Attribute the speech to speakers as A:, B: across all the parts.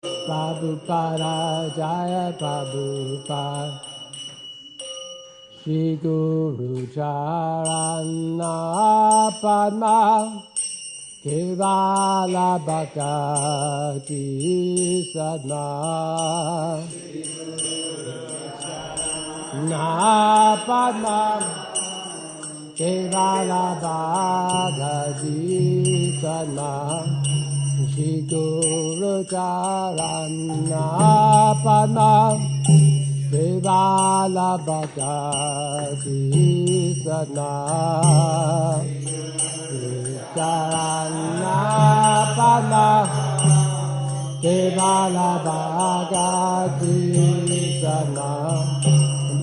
A: Prabhupada Jaya Prabhupada Shri Guru Charana Padma Kevala Bhakti Sadna Na Padma Kevala Bhakti Sadna Shri Guru Charana Padma Kevala Bhakti Sadna Charana Padma Kevala Bhakti Sadna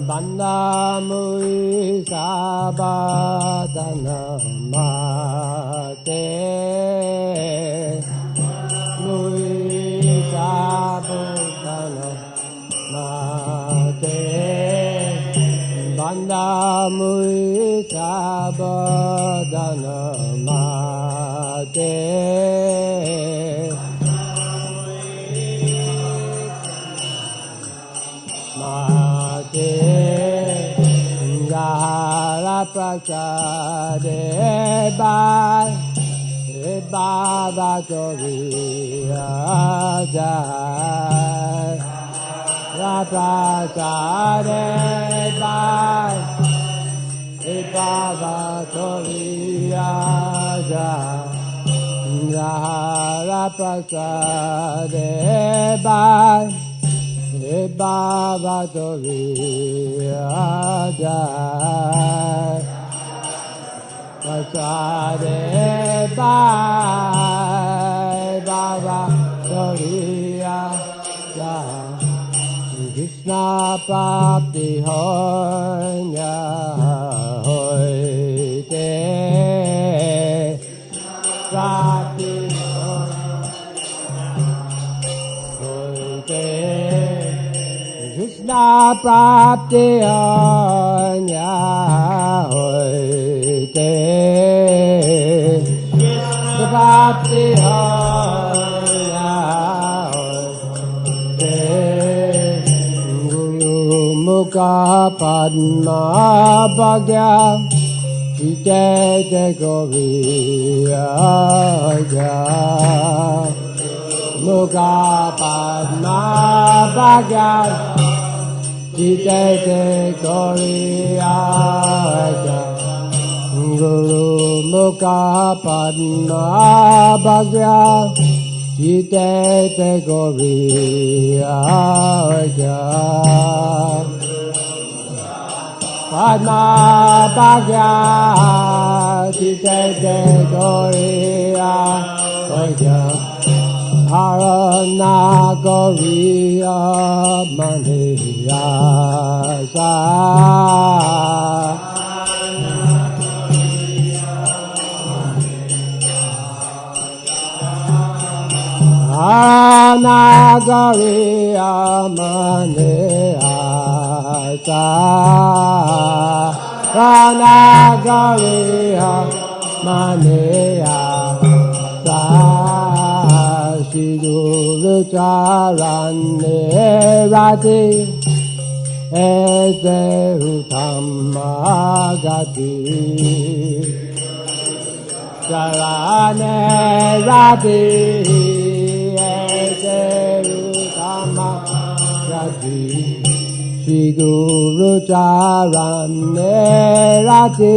A: Banda Mui Sabadana Mate Banda Mui Sabadana Mate Mate Gahara Prasade Bye Baba Toriya Jai Prasade Bye Baba Toriya Jai Prasade Bye Baba Toriya Jai Prasade Bye Baba Toriya Jai Krishna Prapti Hoya Hoite Prapti Hoite Krishna Prapti Hoya Hoite Prapti Hoya Hoite Guru Mukha Padma Bhagya Ite Goriya Mukha Padma Bhagya Ite Goriya Guru Mukha Padma Bhagya Ite Goriya Padma Bhagya Ite Goriya Harana Goriya Maniya Sa Anagariya Maneya Sa Anagariya Maneya Sa Shri Guru Charane Rati Ese Uttamagati Charane Rati Ese Uttamagati Shri Guru Charane Rati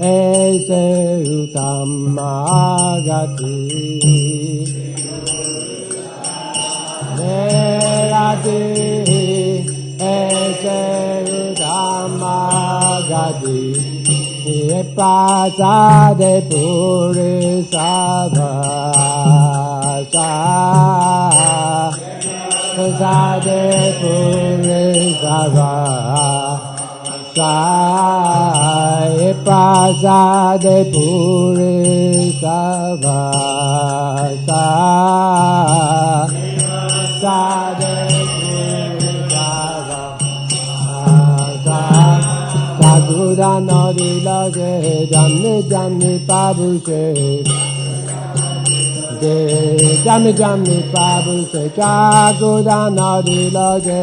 A: Ese Uttamagati Rati Ese Uttamagati Prasade Puri Sabhasa Prasade Puri Sabhasa Prasade Puri Sabhasa Prasade Puri Sabhasa Sadhura Nadi Lage Jamni Jamni Pabuse de jami jami babu se Jagurana diloje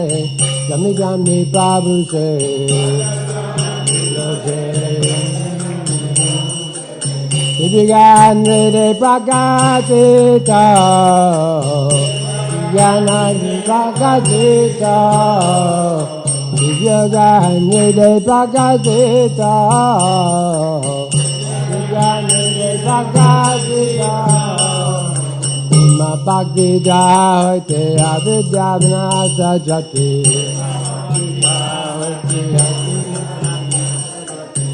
A: jami jami babu se Dibigan de prakasita Yana prakasita Dibigan de prakasita Dibigan de prakasita Ma bhakti jayate avidyadana sajati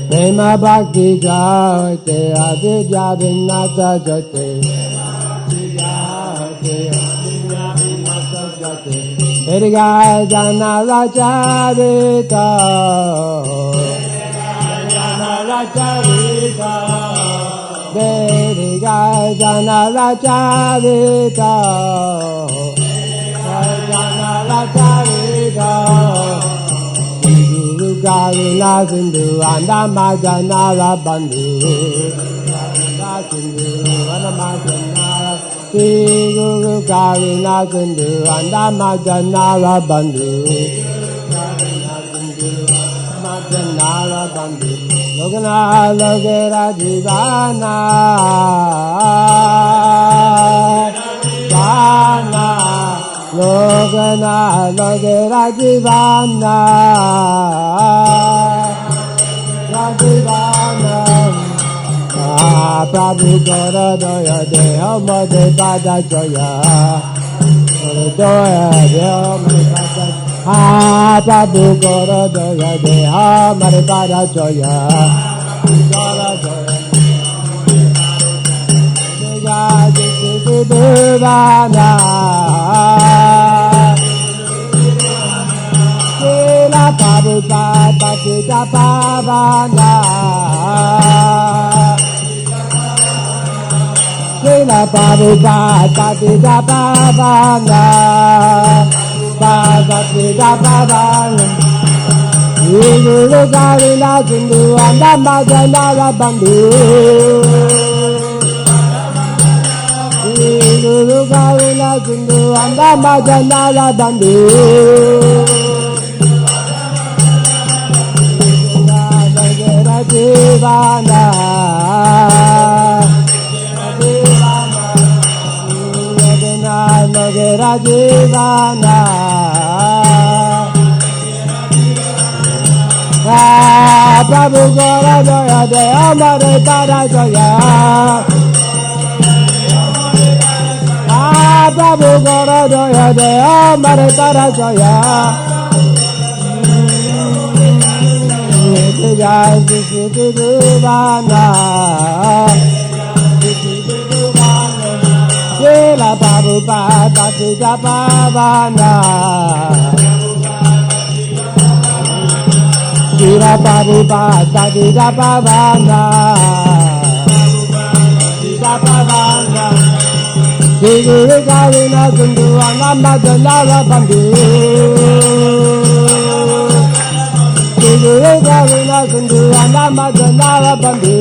A: Prema bhakti jayate avidyadana sajati Eriga jana racharita Jana racharita Veriga jana racharita Jana racharita Guru Karuna Sindhu Andama Janara Bandhu Sindhu Andama Janara Guru Karuna Sindhu Andama Janara Bandhu Janara Bandhu Logana Logera Jivana Jana Logana Logera Jivana Jivana Prabhu Gora Doya Deha Mode Bada Joya Doya Deha Mode Bada Prabhu Gora Doya Deha Mode Bada Joya Gora Doya Deha Jisi Devana Sila Prabhupada Bhattita Pavana Sila Prabhupada Bhattita Pavana Bhattita Pavana Guru Karuna Sindhu Andama Janara Bandhu Guru Karuna Sindhu Andama Janara Bandhu Jivana Nagara Jivana Prabhu Gora Doya Deha Mare Para Joya Prabhu Gora Doya Deha Mare Para Joya Jai Jai Devana Sila Prabhupada Bhattita Pavana Sila Prabhupada Bhattita Pavana Bhattita Pavana Guru Karuna Sindhu Andama Janara Bandhu Guru Karuna Sindhu Andama Janara Bandhu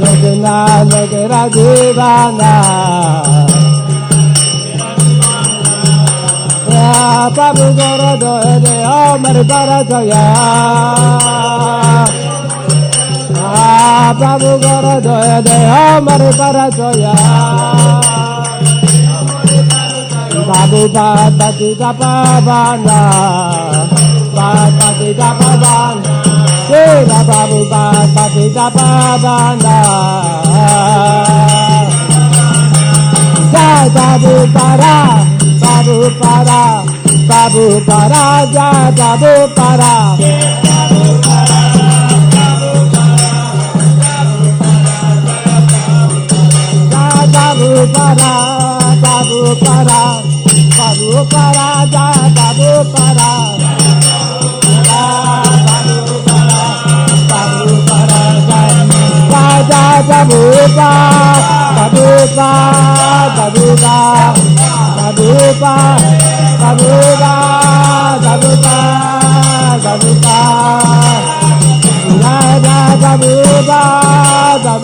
A: Logana Logera Jivana Prabhu Gora Doya Deha Mare Para Joya Prabhu Gora Doya Deha Mare Para Joya Prabhupada Bhattita Pavana Bhattita Pavana Sila Prabhupada Bhattita Pavana Jai Prabhupada Prabhupada Prabhupada Jai Prabhupada Jai Prabhupada Prabhupada Prabhupada Jai Prabhupada Jai Prabhupada Prabhupada Prabhupada Prabhupada Prabhupada Prabhupada Prabhupada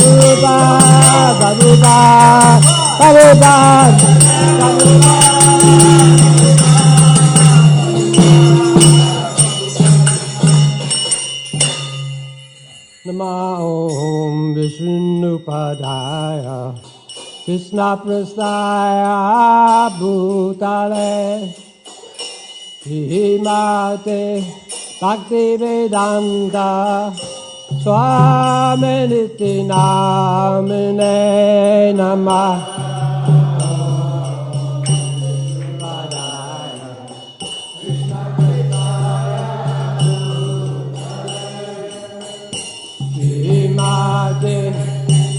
A: Om Vishnupadaya Krishna Prasthaya Bhutale Himate Bhakti Vedanta Swami Niti Namine Namah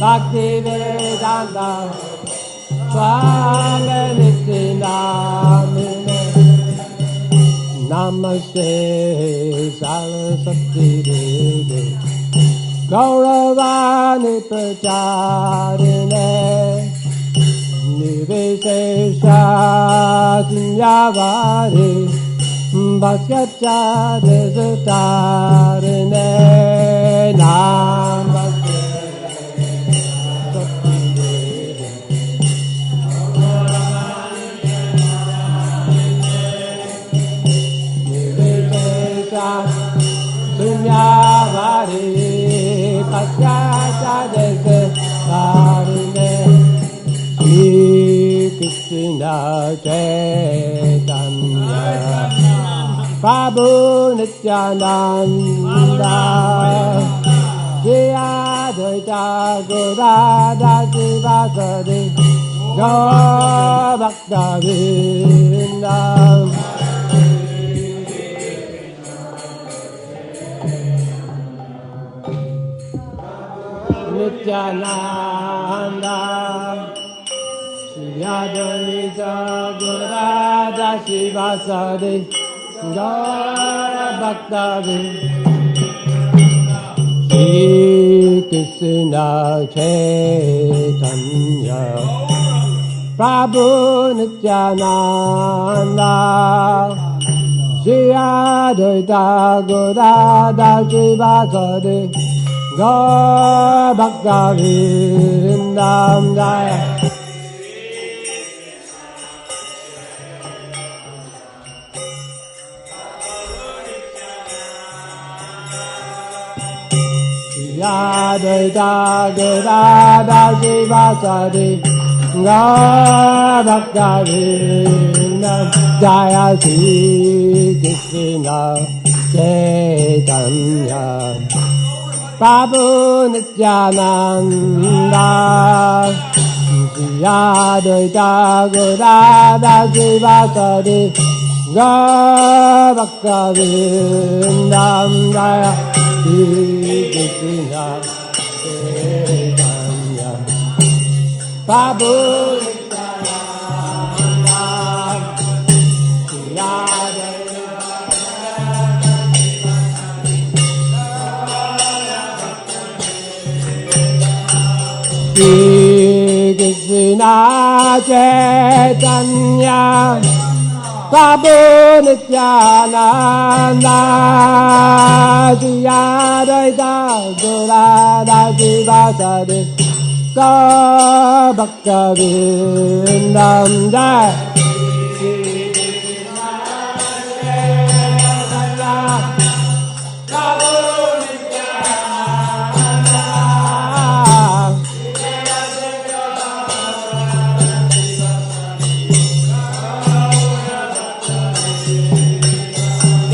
A: Bhakti Vedanta Swami Niti Namine Namaste Saraswati Devi Gauravani Pracharine Nivesesha Sunyavari Bhaskaccha Desatarine Namaste Sunyavari Bhaskaccha Desatarine Krishna Chaitanya Prabhu Nityananda Shri Advaita Gadadhara Sivasadi Gaura Bhakta Vrinda Nityananda Shri Advaita Gadadhara Sivasadi Gaura Bhakta Shri Krishna Chaitanya Prabhu Nityananda Shri Advaita Gadadhara Sivasadi Gaura Bhakta Vrinda Advaita Gadadhara Sivasadi Gaura Bhakta Vrinda Jaya Shri Krishna Chaitanya Prabhu Nityananda Shri Advaita Gadadhara Sivasadi Gaura Bhakta Vrinda Jaya Krishna Chaitanya Prabhu Nityananda Shri Krishna Chaitanya Prabhu Nityananda Shri Advaita Gadadhara Sivasadi Gaura Bhakta Vrinda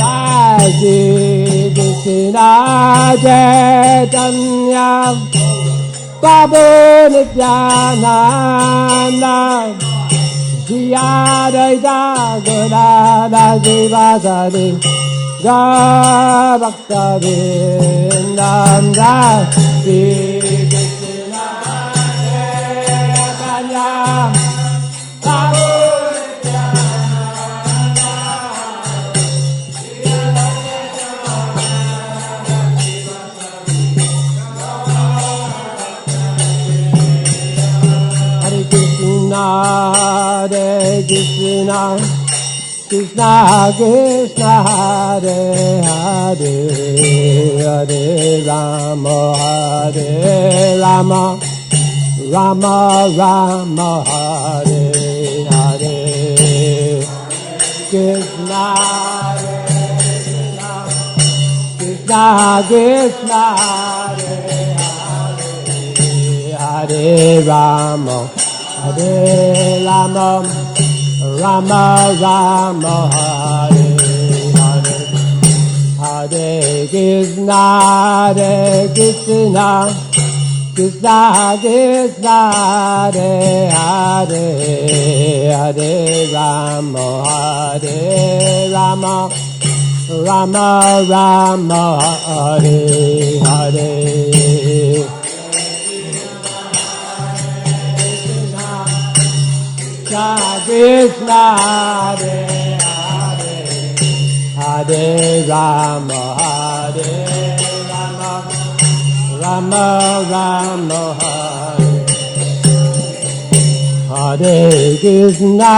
A: Jaya Shri Krishna Chaitanya Prabhu Nityananda Shri Advaita Gadadhara Sivasadi Gaura Bhakta Vrinda Shri Krishna Chaitanya Prabhu Hare Krishna Krishna Krishna Hare Hare Hare Rama Hare Rama Rama Rama Hare Hare Krishna Krishna Krishna Hare Hare Rama Hare Rama Rama Rama Hare Hare Hare Krishna Hare Krishna Krishna Krishna Hare Hare Hare Rama Hare Rama Rama Rama Hare Hare Krishna Hare Hare Hare Rama Hare Rama Rama Rama Hare Hare Krishna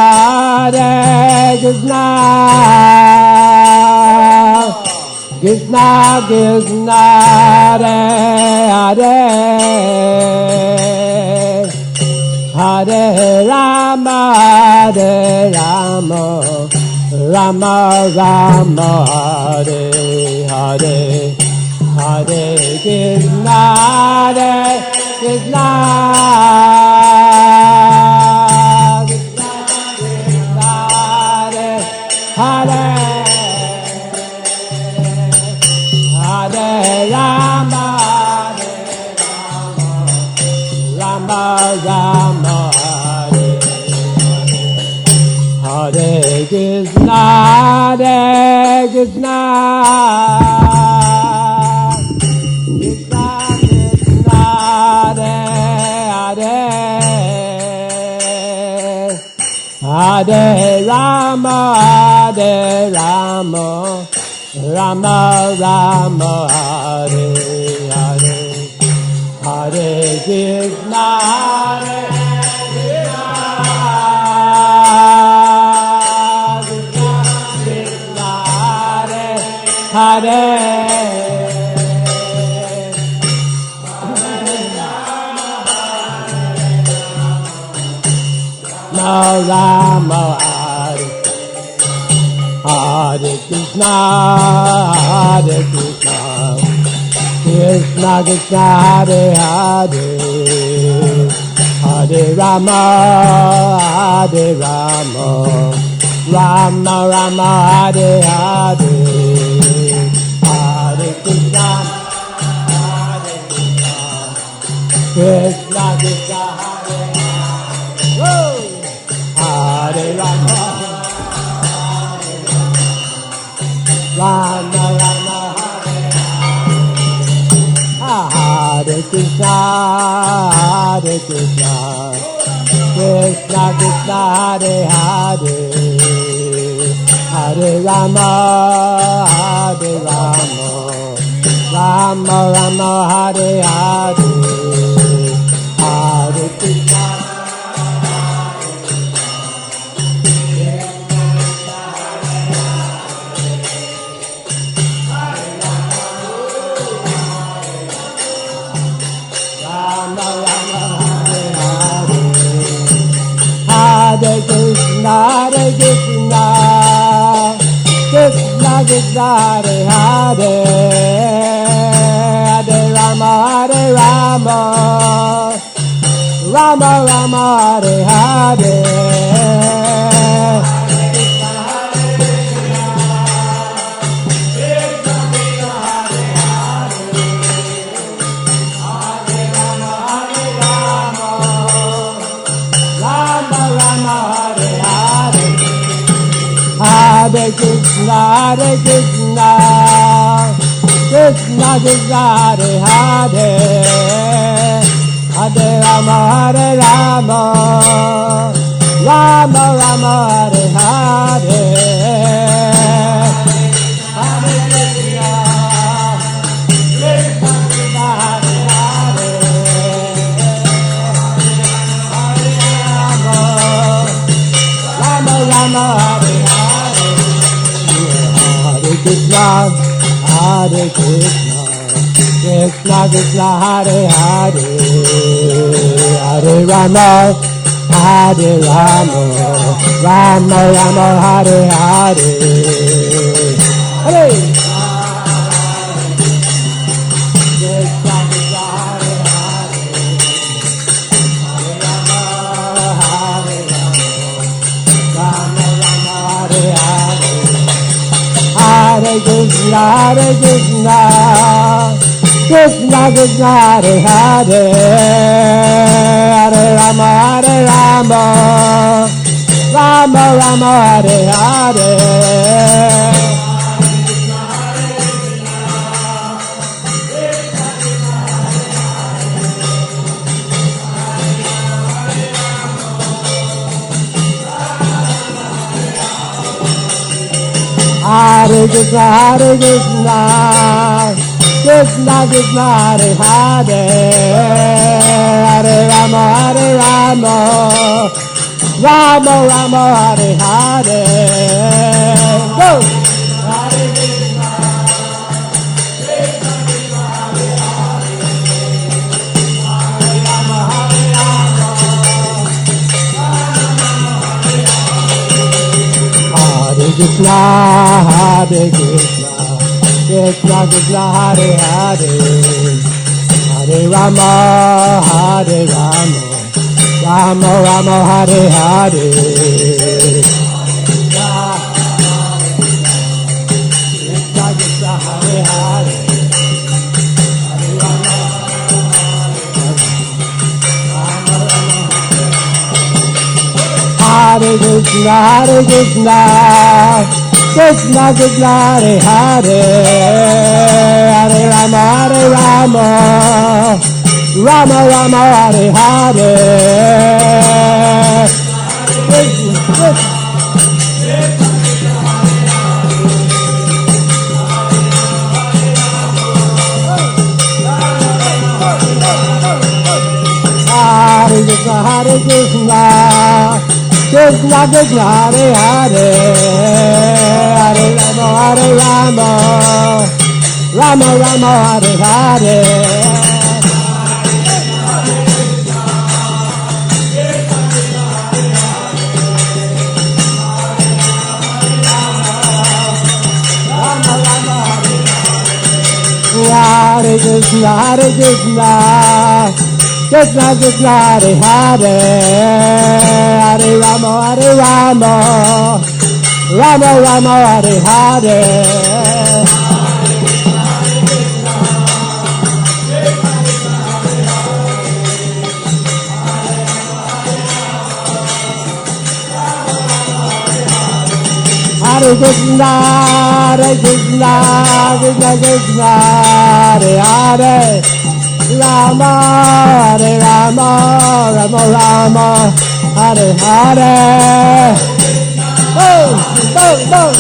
A: Hare Krishna Krishna Krishna Hare Hare Hare Rama Hare Rama Rama Rama Hare Hare Hare Krishna Hare Krishna Krishna Krishna Hare Hare Rama Rama Rama Hare Krishna Hare Krishna Krishna Krishna Hare Hare Rama Hare Rama Rama Rama Hare Hare Hare Krishna Hare Hare Rama Hare Hare Krishna Hare Krishna Krishna Krishna Hare Hare Hare Rama Hare Rama Rama Rama Hare Hare Hare Krishna Hare Krishna Krishna Krishna Hare Hare Rama Rama Rama Hare Krishna Hare Krishna Krishna Krishna Hare Hare Hare Rama Hare Rama Rama Rama Hare Hare Hare Krishna Hare Krishna Hare Krishna Krishna Krishna Hare Hare Hare Rama Hare Rama Rama Rama Hare Hare Hare Krishna Hare Krishna Krishna Krishna Hare Hare Hare Rama Hare Rama Rama Rama Hare Hare Hare Krishna Krishna Krishna Hare Hare Hare Rama Rama Rama Hare Hare Krishna, Hare Krishna, Krishna Krishna, Hare Hare, Hare Rama, Hare Rama, Rama Rama, Hare Hare, Hare. Hare Krishna, Krishna Krishna, Hare Hare, Hare Rama, Hare Rama, Rama Rama, Hare Hare. Hare Krishna, Krishna Krishna, Hare Hare, Hare Rama, Hare Rama, Rama Rama, Hare Hare. Go! Hare Krishna, Krishna Krishna, Hare Hare, Hare Rama, Hare Rama, Hare Krishna, Hare Krishna, Krishna Krishna, Hare Hare, Hare Rama, Hare Rama, Rama Rama, Hare Hare. Krishna Krishna, Hare Hare, Hare Rama, Hare Krishna, Krishna Krishna, Hare Hare, Hare Rama, Hare Rama, Rama Rama, Hare Hare. Hare Krishna, Krishna Krishna, Hare Hare, Hare Rama, Hare Rama, Rama Rama, Hare Hare. Hare Krishna, Krishna Krishna, Hare Hare, Hare Rama, Hare Rama, Rama Rama, Hare Hare. Hare Krishna, Krishna Krishna, Hare Hare, Rama, Hare Rama, Rama Rama, Hare Hare. Boom, boom, boom.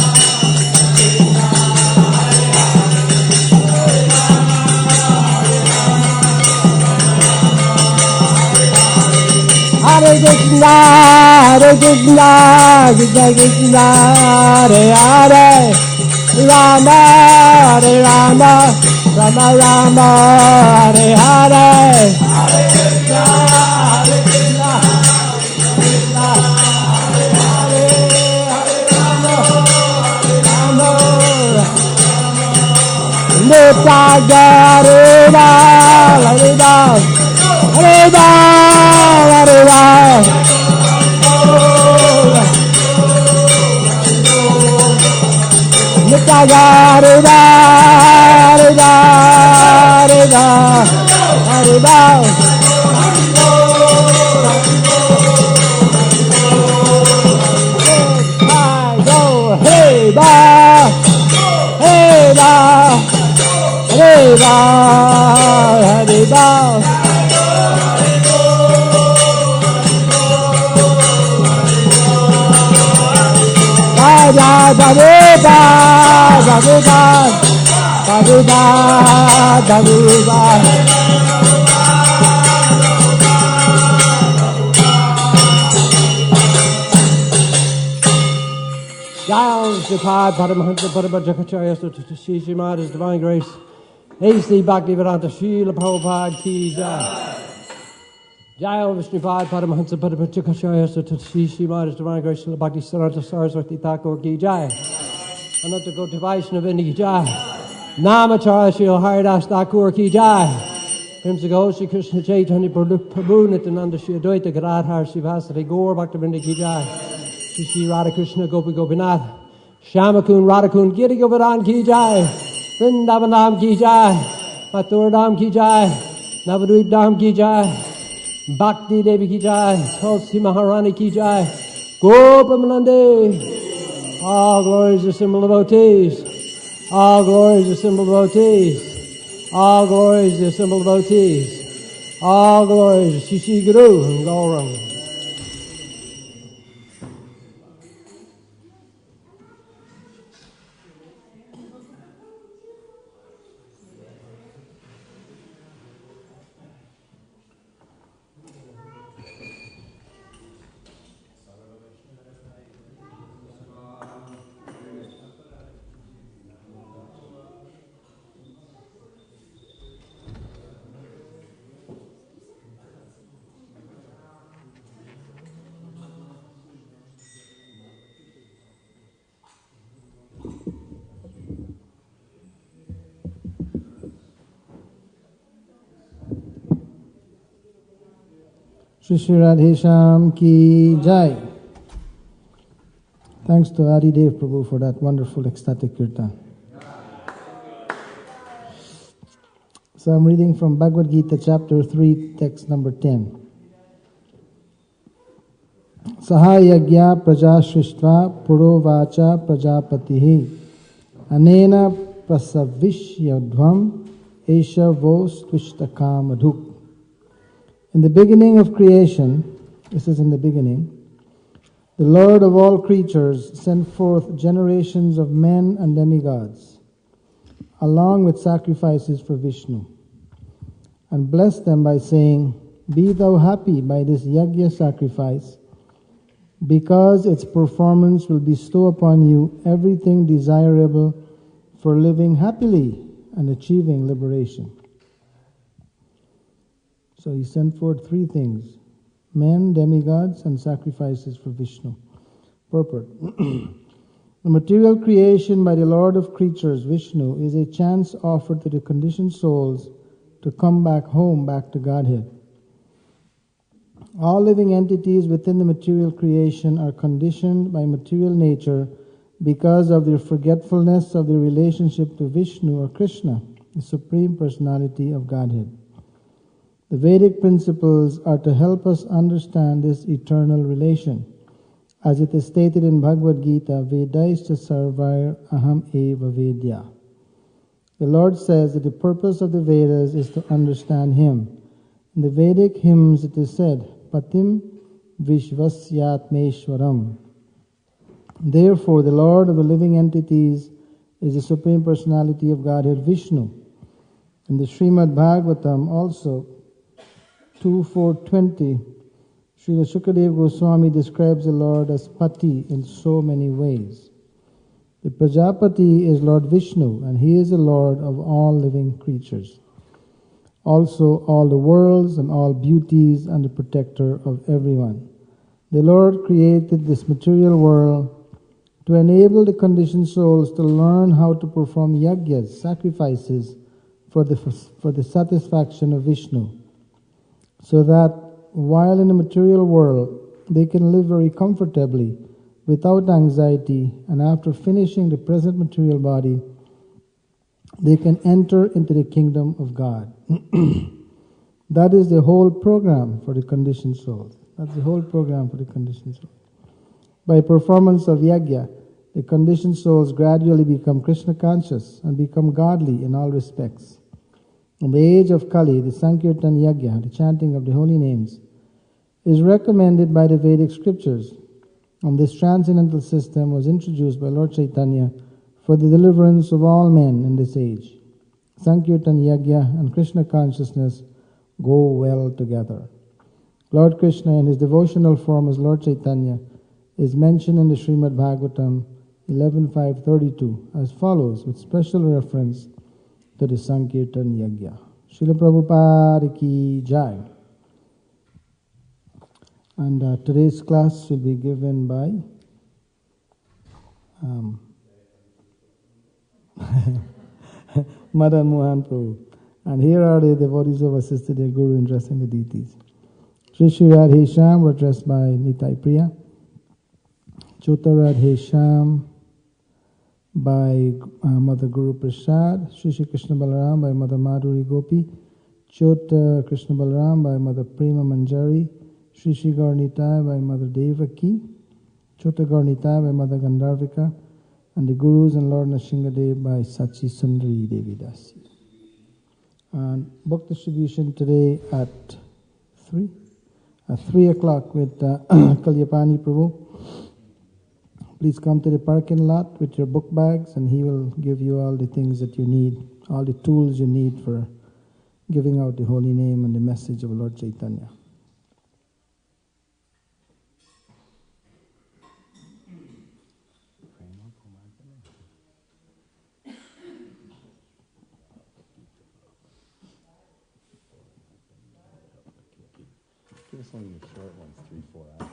A: Hare Krishna, Krishna Krishna, Hare Hare, Rama, Hare Rama, Rama Rama, Hare Hare. Hare Krishna, Krishna Krishna, Hare Hare, Hare Rama, Hare Rama, Nitya Hare Ram, Hare Ram, Hare Ram, Hare Ram. Nitya Hare Ram, Hare Ram, Hare Ram, Hare Ram. Hey Ba, hey Ba, hey Ba, Hare Ba. Jai Sripad Paramahansa Paramajakacharya Sri Sri Mata's Divine Grace. A.C. Bhaktivedanta Srila Prabhupada Ki Jai. Jai Vishnupad Paramahansa Paramajakacharya Sri Sri Mata's Divine Grace. Srila Bhakti Sarata Saraswati Thakur Ki Jai. Ananta Gota Vaishnavini Ki Jai. Namacharya Srila Haridas Thakur Ki Jai. Hymns ago, Shri Krishna Chaitanya Prabhu Nityananda Shri Advaita Gadadhar Srivasari Gaur Bhaktivinoda Ki Jai. Shri Shri Radha Krishna Gopi Gopinath Shamakun Radhakun Giri Govardhan Ki Jai. Vrindavanam Ki Jai. Mathura Ki Jai. Navadvip Dham Ki Jai. Bhakti Devi Ki Jai. Tulsi Maharani Ki Jai. Gopamanande. All glories are symbol devotees. All glories are symbol devotees. All glories to the simple devotees. All glories to Shri Shri Guru and Gauranga.
B: Shri Shri Radhesham Ki Jai. Thanks to Adi Dev Prabhu for that wonderful ecstatic kirtan. So I'm reading from Bhagavad Gita chapter 3, text number 10. Sahayagya praja srishtva puro vacha prajapatihi anena prasavishyadhvam esha vos tvishtakam. In the beginning of creation, this is in the beginning, the Lord of all creatures sent forth generations of men and demigods, along with sacrifices for Vishnu, and blessed them by saying, "Be thou happy by this yajna sacrifice, because its performance will bestow upon you everything desirable for living happily and achieving liberation." So he sent forth three things: men, demigods, and sacrifices for Vishnu. Purport. The material creation by the Lord of creatures, Vishnu, is a chance offered to the conditioned souls to come back home, back to Godhead. All living entities within the material creation are conditioned by material nature because of their forgetfulness of their relationship to Vishnu or Krishna, the Supreme Personality of Godhead. The Vedic principles are to help us understand this eternal relation. As it is stated in Bhagavad Gita, Vedaischa sarvair aham eva vedya. The Lord says that the purpose of the Vedas is to understand Him. In the Vedic hymns it is said, Patim Vishvasyatmeshwaram. Therefore, the Lord of the living entities is the Supreme Personality of Godhead, Vishnu. In the Srimad Bhagavatam also, 2.4.20, Srila Shukadev Goswami describes the Lord as Pati in so many ways. The Prajapati is Lord Vishnu, and He is the Lord of all living creatures. Also all the worlds and all beauties and the protector of everyone. The Lord created this material world to enable the conditioned souls to learn how to perform yajnas, sacrifices, for the satisfaction of Vishnu, so that while in the material world they can live very comfortably without anxiety, and after finishing the present material body they can enter into the kingdom of God. That is the whole program for the conditioned souls. That's the whole program for the conditioned souls. By performance of yajna, the conditioned souls gradually become Krishna conscious and become godly in all respects. In the age of Kali, the Sankirtan Yajna, the chanting of the holy names, is recommended by the Vedic scriptures, and this transcendental system was introduced by Lord Chaitanya for the deliverance of all men in this age. Sankirtan Yajna and Krishna consciousness go well together. Lord Krishna in his devotional form as Lord Chaitanya is mentioned in the Srimad Bhagavatam 11.5.32 as follows with special reference to the Sankirtan Yajna. Srila Prabhupada ki Jai. And today's class will be given by Madan Mohan Prabhu. And here are the devotees of assisted their Guru in dressing the deities. Shri Shri Radhe Shyam were dressed by Nitai Priya. Chota Radhe Shyam by Mother Guru Prasad. Shri Shri Krishna Balaram by Mother Madhuri Gopi. Chota Krishna Balaram by Mother Prema Manjari. Shri Shri Gaur Nitai by Mother Devaki. Chota Gaur Nitai by Mother Gandharvika. And the Gurus and Lord Nrsingadev by Sachi Sundari Devi Dasi. And book distribution today at 3? At 3 o'clock with Kalyapani Prabhu. Please come to the parking lot with your book bags and he will give you all the things that you need, all the tools you need for giving out the holy name and the message of Lord Chaitanya.
C: Give us one of the short ones, 3-4 hours.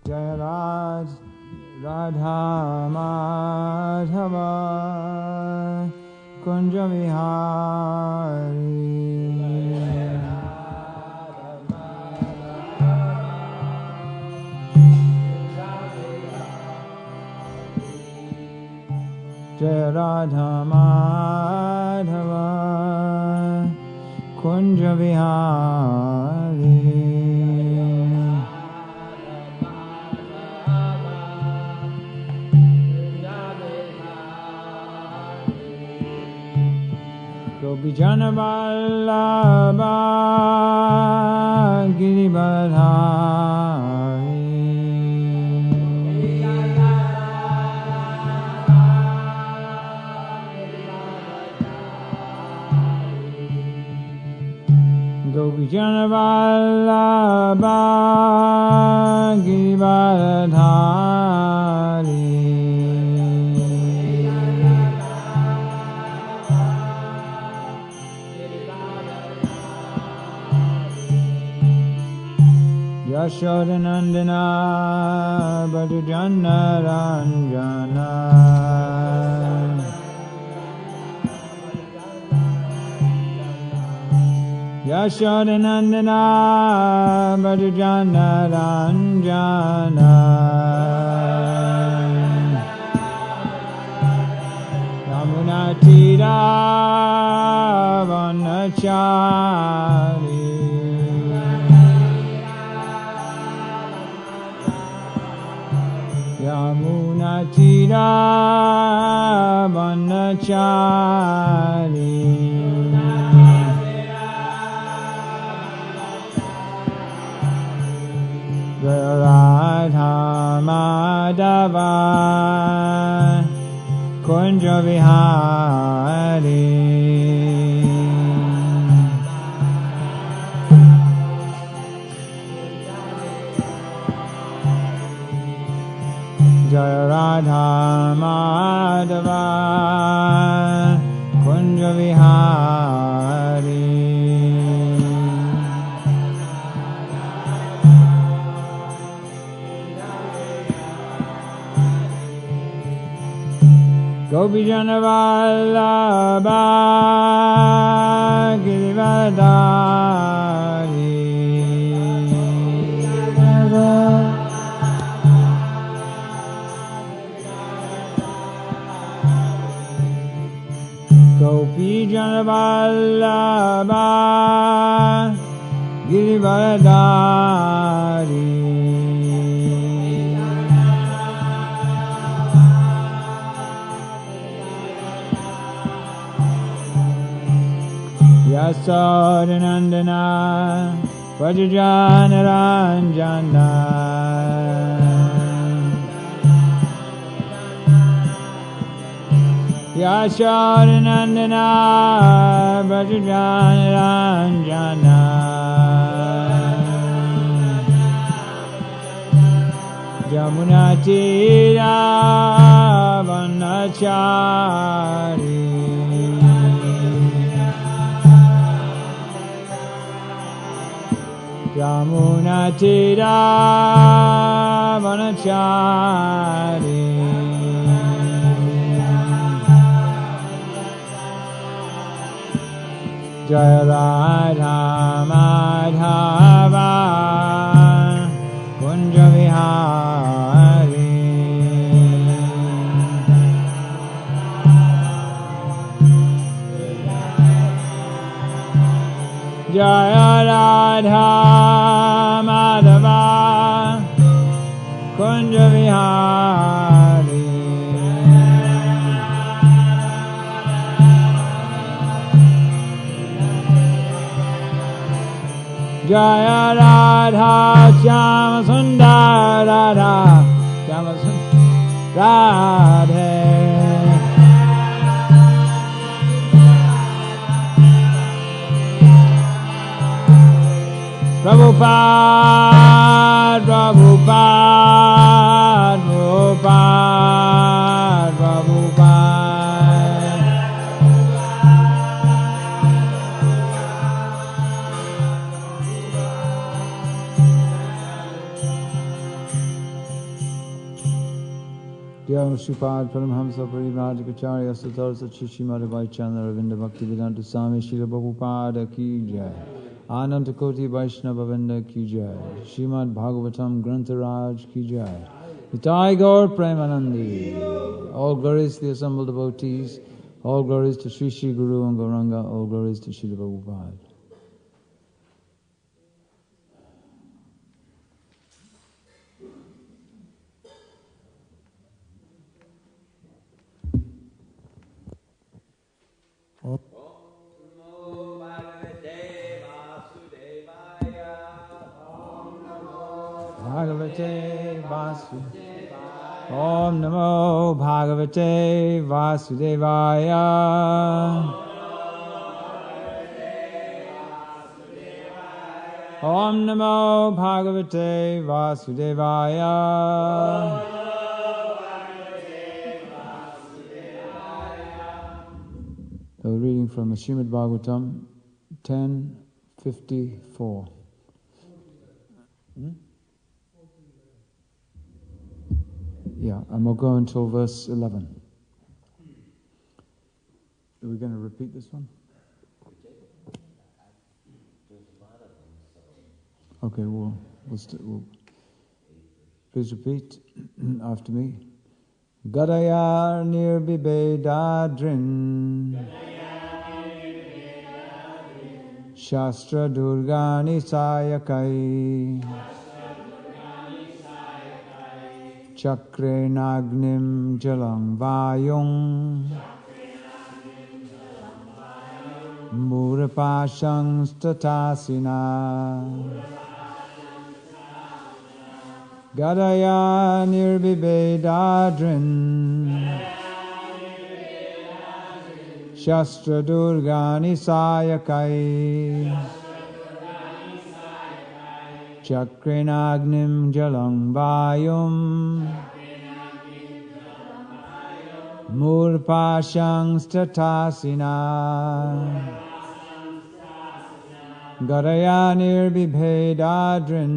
C: Jaya Radha Madhava Kunja Vihari Jaya Radha Madhava Kunja Vihari Vijana Vallabha Girivardhari Govijana Vallabha Girivardhari Yashodanandana Bhadujanna Ranjana Yashodanandana Bhadujanna Ranjana Yamuna Tira Vanachari Yamuna Tira Vanachari Radha Madhava Kunja Vihari Jaya Radha Madhava Kunja Vihari Gopijana Vallabha Girivardhari Gopijana Vallabha Girivardhari
D: Yasodanandana Vajrajanaranjana Yasodanandana Vajrajanaranjana Yamunatira Vanachari Yamunatira Vanachari Jaya Radha Madhava Kunja Vihari Jaya Radha Madhava Kunja Vihari Jaya Radha Shyama Sundar Radha Shyama Sundar Radhe Prabhupada, Prabhupada, Prabhupada, Prabhupada. Dear Sripad Paramhamsa Parivrajacharya Satar Sachishi Madhavai Chandra Ravinda Bhakti Vedanta Swami Srila Prabhupada Ki Jai Ananta Koti Vaishnava Vrinda Ki Jai Srimad Bhagavatam Grantharaj Ki Jai Nitai Gaur Premanandi. All glories to the assembled devotees, all glories to Sri Sri Guru and Gauranga, all glories to Srila Prabhupada. Bhagavate Vasudevaya. Om Namo Bhagavate Vasudevaya. Om Namo Bhagavate Vasudevaya. A reading from Srimad Bhagavatam 10:54. Yeah, and we'll go until verse 11. Are we going to repeat this one? Okay, we'll please repeat after me. Gadaya nirbibedadrin Shastra Durgani Sayakai Chakre Nagnim Jalang Vayung Murapashang Statasina Gadaya Nirbibedadrin Shastra Durgani Sayakai Chakrinagnim Jalang Vayum Murpashang Statasina Gadaya Nirbibedadrin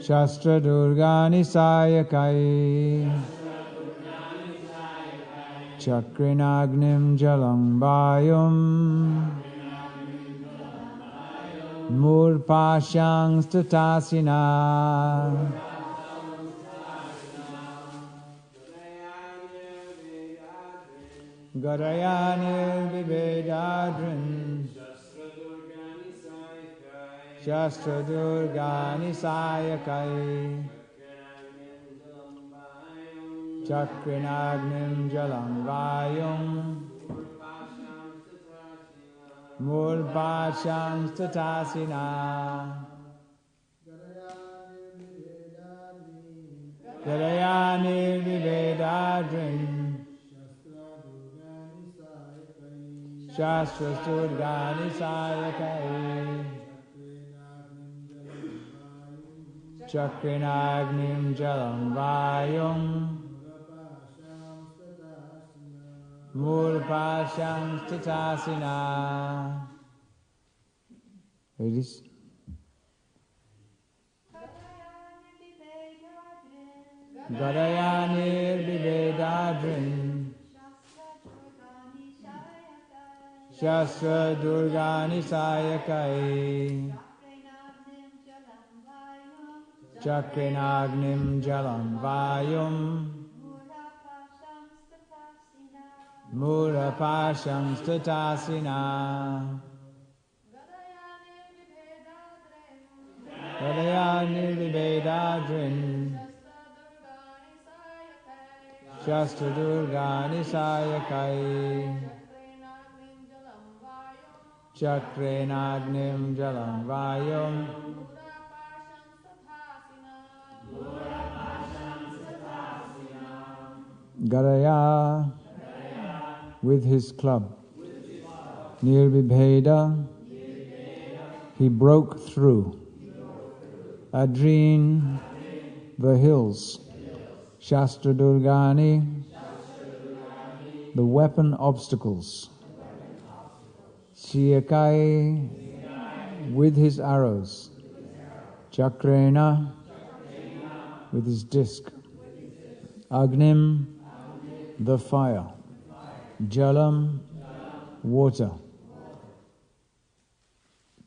D: Shastra Durgani Sayakai Chakrinagnim Jalang Vayum Murpashang Statasina Garayanir Vibedadrin Shastra Durgani Sayakai Chakrinagnim Jalang Vayum Mulpasham statasina. Gadayani Vivedadrin Shastra Durgani Sayakai Chakrinagnim Jalam Vayum Mulpasham Statasina. Ladies. Gadayanir Vivedadrin Shastra Durgani Sayakai Chakrinagnim Jalam Vayum Murapasham Statasina. Gadayanir Vivedadrin Shastra Durgani Sayakai Chakrenagnim Jalam Vayum Garaya with his club Nirbibheda he broke through Adrin the hills Shastra Durgani, the weapon obstacles. Siyakai, with his arrows. Chakrena, with his disc. Agnim, the fire. Jalam, water.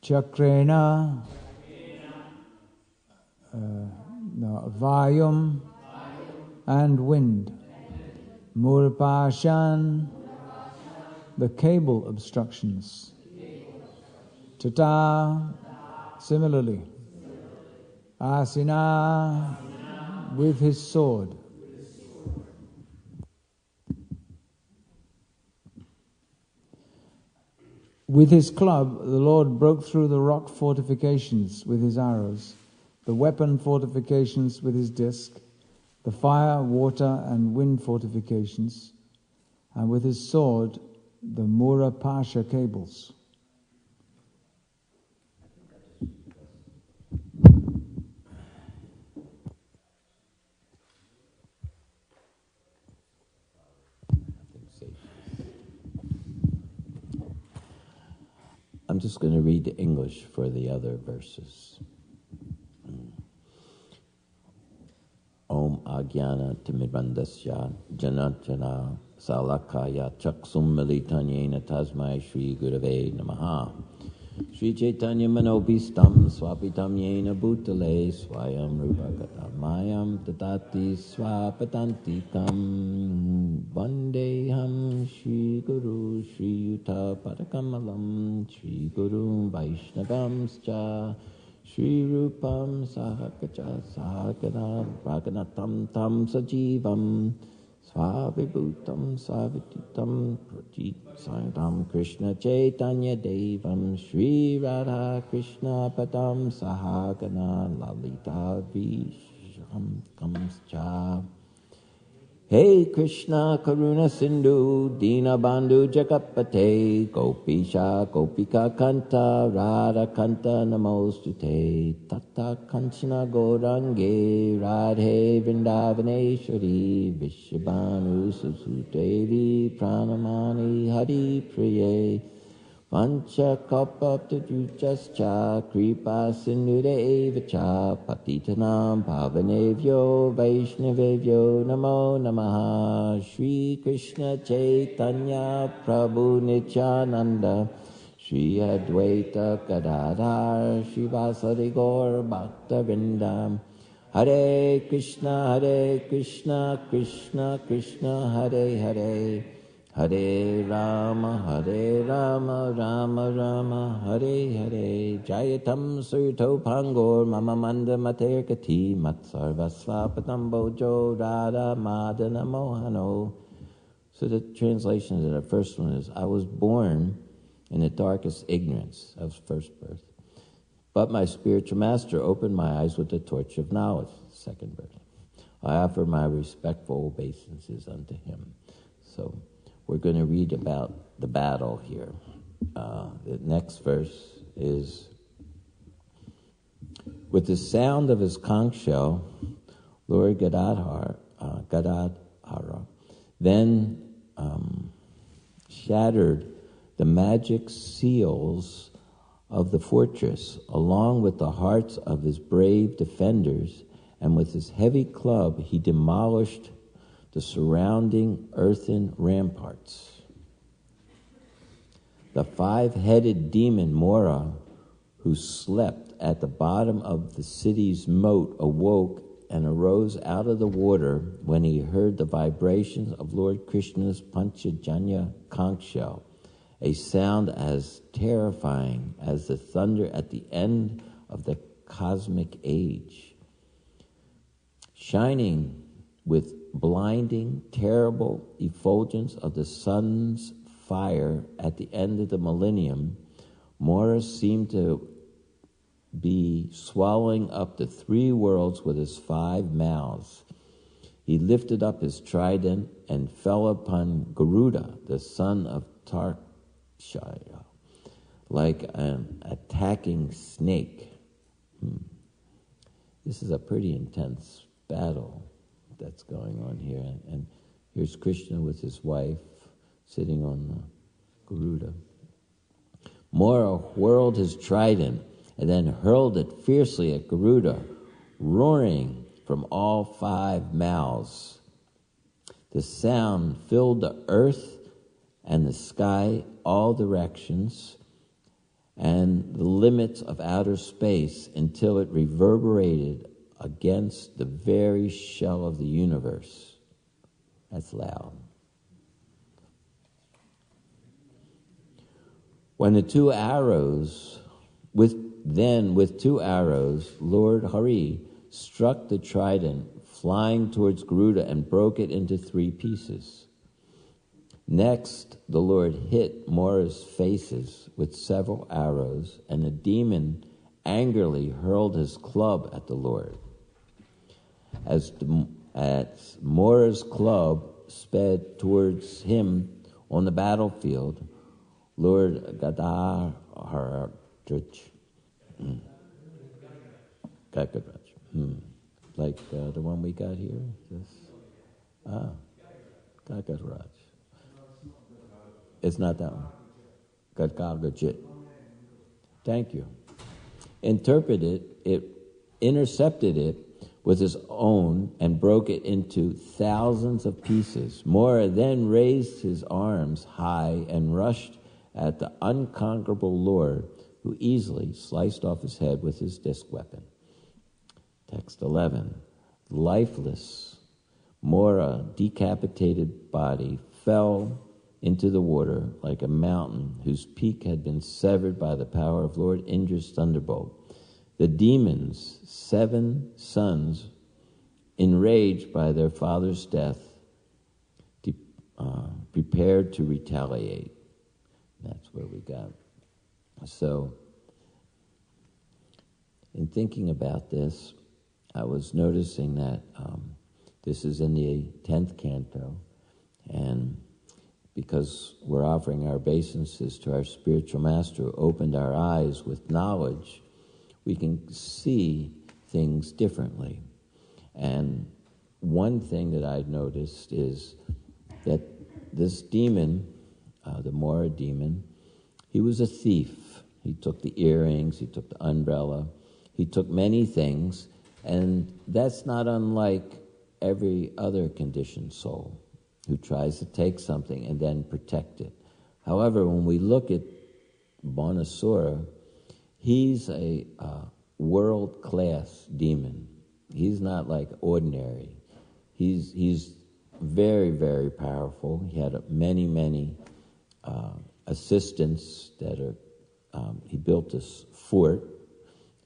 D: Chakrena, Vayum, and wind. Murpashan, the cable obstructions. Tata, similarly. Asina, with his sword. With his club, the Lord broke through the rock fortifications with his arrows, the weapon fortifications with his disc, the fire, water, and wind fortifications, and with his sword, the Mura Pasha cables.
E: I'm just going to read the English for the other verses. Om Ajnana Timidvandasya Janatjana Salakaya Chaksum Militanyena Tasmai Shri Gurave Namaha Shri Chaitanya Manobhistam Swapitam Yena Bhutale Swayam Rupakata Mayam Tatati Swapatantikam Vandeham Shri Guru Shri Yuta Padakamalam Shri Guru Vaishnavamscha Shri Rupam Sahakacha Sahakana Raganatam Tam Sajivam Svabhibhutam Savititam Prajit Sankam Krishna Chaitanya Devam Shri Radha Krishna Padam Sahagana Lalita Visham Kamscha Hey Krishna Karuna Sindhu Dina Bandhu Jagapate Gopisha Gopika Kanta Radha Kanta Namostute Tata Kanchana Gaurange Radhe Vrindavaneshwari Vishabhanu Susudevi Pranamani Hari Priye Vancha Kapaptajuchascha Kripa Sindhudevacha Patitanam Pavanevyo Vaishnavevyo Namo Namaha Shri Krishna Chaitanya Prabhu Nityananda Shri Advaita Gadadhar Shri Vasari Gaur Bhakta Vrindam Hare Krishna Krishna Krishna Hare Hare Hare Rama, Rama Rama, Hare Hare. Jayatam Surito Pangor, Mama Manda Materkati, Matsarva Svapatam Bojo, Radha Madana Mohano. So the translation of the first one is, I was born in the darkest ignorance. That was first birth. But my spiritual master opened my eyes with the torch of knowledge. Second birth. I offer my respectful obeisances unto him. So we're going to read about the battle here. The next verse is, with the sound of his conch shell, Lord Gadadhara then shattered the magic seals of the fortress, along with the hearts of his brave defenders, and with his heavy club he demolished the surrounding earthen ramparts. The five-headed demon Mora, who slept at the bottom of the city's moat, awoke and arose out of the water when he heard the vibrations of Lord Krishna's Panchajanya conch shell, a sound as terrifying as the thunder at the end of the cosmic age. Shining with blinding, terrible effulgence of the sun's fire at the end of the millennium, Morris seemed to be swallowing up the three worlds with his five mouths. He lifted up his trident and fell upon Garuda, the son of Tarshaya, like an attacking snake. This is a pretty intense battle that's going on here. And here's Krishna with his wife sitting on the Garuda. Mora whirled his trident and then hurled it fiercely at Garuda, roaring from all five mouths. The sound filled the earth and the sky, all directions, and the limits of outer space, until it reverberated against the very shell of the universe. That's loud. When the two arrows, with two arrows, Lord Hare struck the trident, flying towards Garuda, and broke it into three pieces. Next, the Lord hit Mora's faces with several arrows, and the demon angrily hurled his club at the Lord. As Mora's club sped towards him on the battlefield, Lord Gadadhara, like the one we got here? Gadadhara. It's not that one. Gadadhara. Thank you. Intercepted it with his own and broke it into thousands of pieces. Mora then raised his arms high and rushed at the unconquerable Lord, who easily sliced off his head with his disc weapon. Text 11. Lifeless, Mora, decapitated body, fell into the water like a mountain whose peak had been severed by the power of Lord Indra's thunderbolt. The demons, 7 sons, enraged by their father's death, prepared to retaliate. That's where we got. So, in thinking about this, I was noticing that this is in the 10th canto, and because we're offering our obeisances to our spiritual master who opened our eyes with knowledge, we can see things differently. And one thing that I've noticed is that this demon, the Mora demon, he was a thief. He took the earrings, he took the umbrella, he took many things, and that's not unlike every other conditioned soul who tries to take something and then protect it. However, when we look at Bonasura, he's a world-class demon. He's not like ordinary. He's very, very powerful. He had many assistants that are. He built this fort.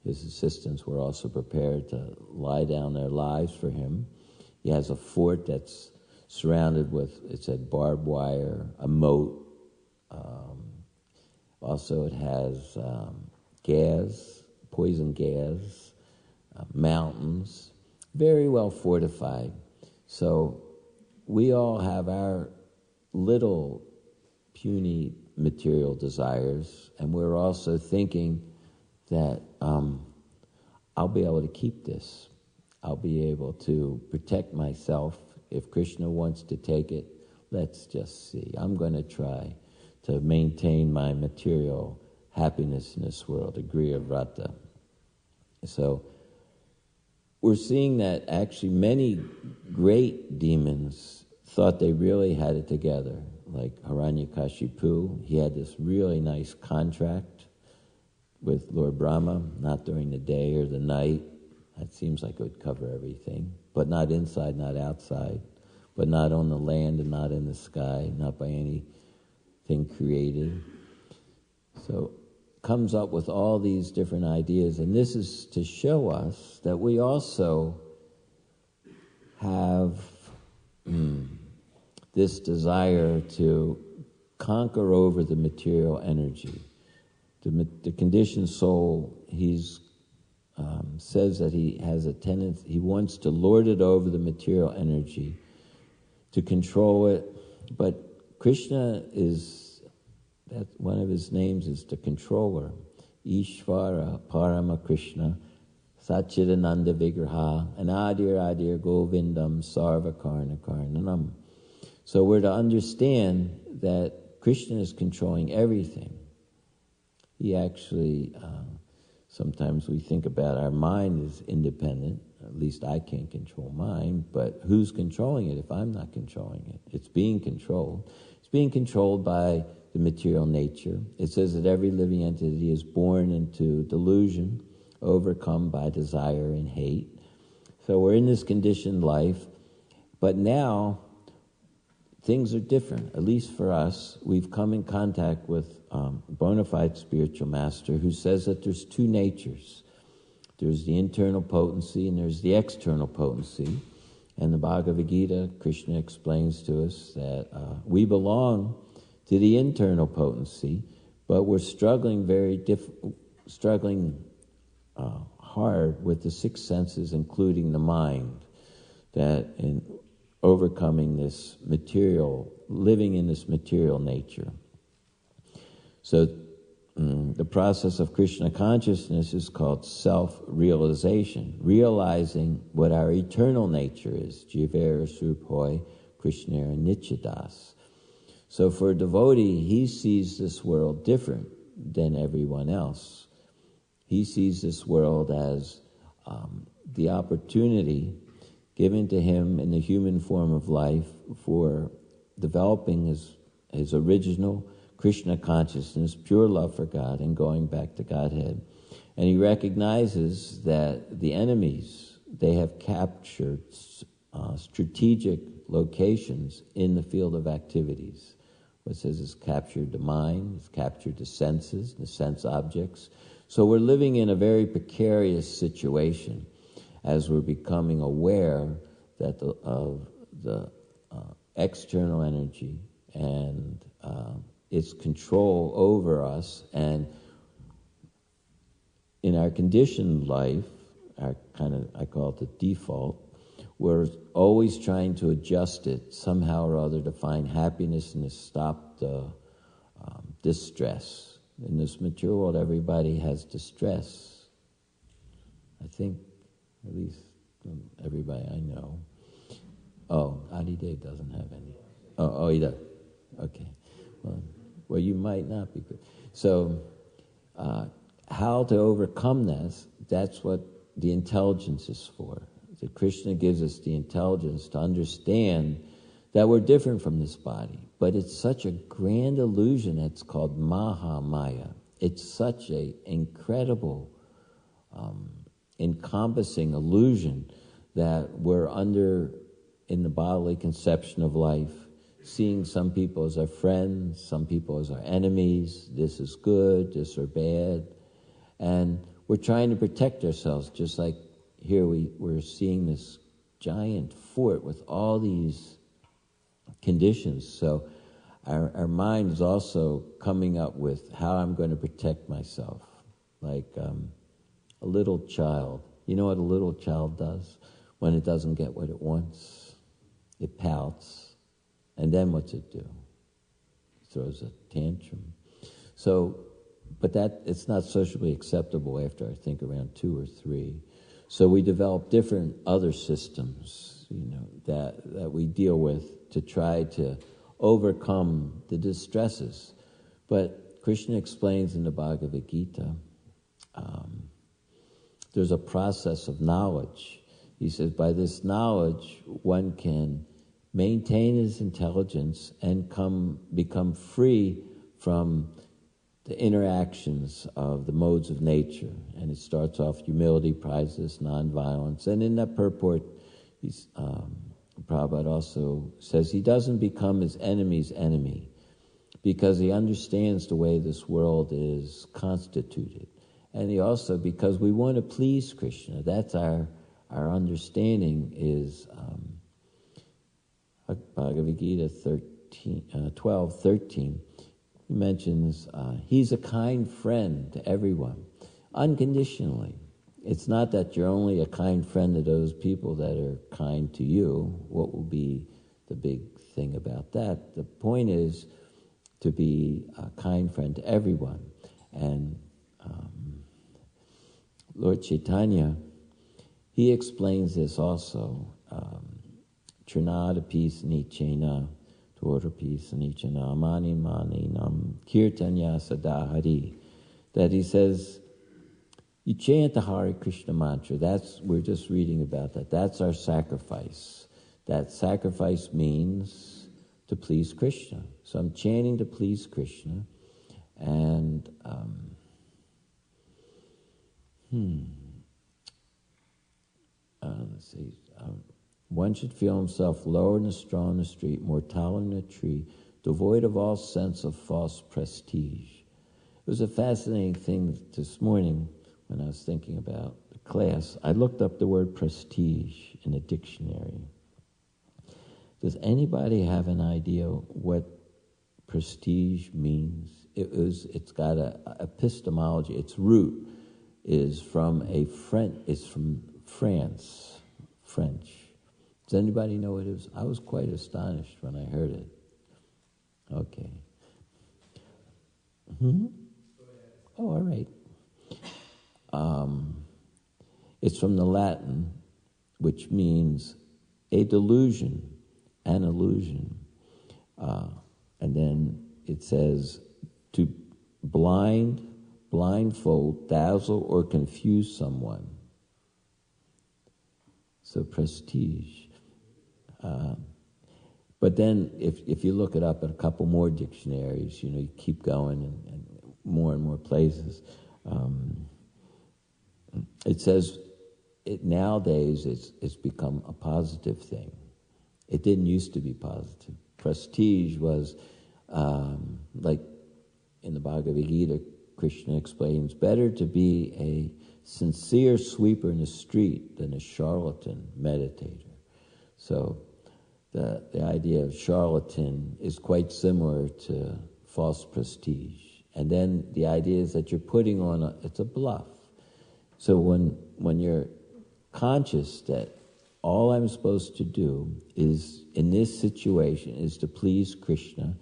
E: His assistants were also prepared to lie down their lives for him. He has a fort that's surrounded with, it said, barbed wire, a moat. Also, it has gas, poison gas, mountains, very well fortified. So we all have our little puny material desires, and we're also thinking that I'll be able to keep this. I'll be able to protect myself. If Krishna wants to take it, let's just see. I'm going to try to maintain my material happiness in this world, agriya vrata. So we're seeing that actually many great demons thought they really had it together, like Hiranyakashipu. He had this really nice contract with Lord Brahma, not during the day or the night. That seems like it would cover everything, but not inside, not outside, but not on the land and not in the sky, not by anything created. So comes up with all these different ideas, and this is to show us that we also have this desire to conquer over the material energy. The conditioned soul, he's says that he has a tendency, he wants to lord it over the material energy, to control it, but Krishna is, that one of his names is the controller. Ishvara Parama Krishna Satchidananda Vigraha Anadir Govindam Sarva Karna Karnanam. So we're to understand that Krishna is controlling everything. He actually, sometimes we think about our mind as independent. At least I can't control mine, but who's controlling it if I'm not controlling it? It's being controlled. It's being controlled by the material nature. It says that every living entity is born into delusion, overcome by desire and hate. So we're in this conditioned life, but now things are different. At least for us, we've come in contact with a bona fide spiritual master who says that there's two natures. There's the internal potency and there's the external potency. And the Bhagavad Gita, Krishna explains to us that we belong to the internal potency, but we're struggling hard with the six senses, including the mind, that in overcoming this material, living in this material nature. So the process of Krishna consciousness is called self-realization, realizing what our eternal nature is, Jivera Surpoi Krishnera Nichadas. So for a devotee, he sees this world different than everyone else. He sees this world as the opportunity given to him in the human form of life for developing his original Krishna consciousness, pure love for God, and going back to Godhead. And he recognizes that the enemies, they have captured strategic locations in the field of activities. What it says is captured the mind, it's captured the senses, the sense objects. So we're living in a very precarious situation as we're becoming aware that of the external energy and its control over us. And in our conditioned life, I call it the default, we're always trying to adjust it somehow or other to find happiness and to stop the distress. In this material world, everybody has distress. I think, at least everybody I know. Oh, Adidev doesn't have any. Oh, he does. Okay. Well, you might not be good. So, how to overcome this, that's what the intelligence is for. That Krishna gives us the intelligence to understand that we're different from this body. But it's such a grand illusion that's called Maha Maya. It's such an incredible, encompassing illusion that we're under in the bodily conception of life, seeing some people as our friends, some people as our enemies. This is good, this are bad. And we're trying to protect ourselves, just like here we're seeing this giant fort with all these conditions. So our mind is also coming up with how I'm going to protect myself. Like a little child. You know what a little child does when it doesn't get what it wants? It pouts. And then what's it do? It throws a tantrum. So, but that it's not socially acceptable after, I think, around 2 or 3. So we develop different other systems, that we deal with to try to overcome the distresses. But Krishna explains in the Bhagavad Gita, there's a process of knowledge. He says, by this knowledge, one can maintain his intelligence and become free from the interactions of the modes of nature. And it starts off humility, prizes, nonviolence. And in that purport, Prabhupada also says he doesn't become his enemy's enemy because he understands the way this world is constituted. And he also, because we want to please Krishna, that's our understanding is Bhagavad Gita 12:13. He mentions he's a kind friend to everyone, unconditionally. It's not that you're only a kind friend to those people that are kind to you. What will be the big thing about that? The point is to be a kind friend to everyone. And Lord Chaitanya, he explains this also. Trinada peace nichena, Tora peace nichena, mani nam, kirtanya sadahari. That he says, you chant the Hare Krishna mantra. We're just reading about that. That's our sacrifice. That sacrifice means to please Krishna. So I'm chanting to please Krishna. And let's see. One should feel himself lower in the straw in the street, more taller than a tree, devoid of all sense of false prestige. It was a fascinating thing this morning when I was thinking about the class. I looked up the word prestige in a dictionary. Does anybody have an idea what prestige means? It's got a epistemology. Its root is from France, French. Does anybody know what it is? I was quite astonished when I heard it. Okay. Oh, all right. It's from the Latin, which means a delusion, an illusion. And then it says to blindfold, dazzle, or confuse someone. So prestige. But then if you look it up in a couple more dictionaries, you keep going and more places. It says nowadays it's become a positive thing. It didn't used to be positive. Prestige was, like in the Bhagavad Gita, Krishna explains, better to be a sincere sweeper in the street than a charlatan meditator. So the idea of charlatan is quite similar to false prestige. And then the idea is that you're putting on it's a bluff. So when you're conscious that all I'm supposed to do is, in this situation, is to please Krishna,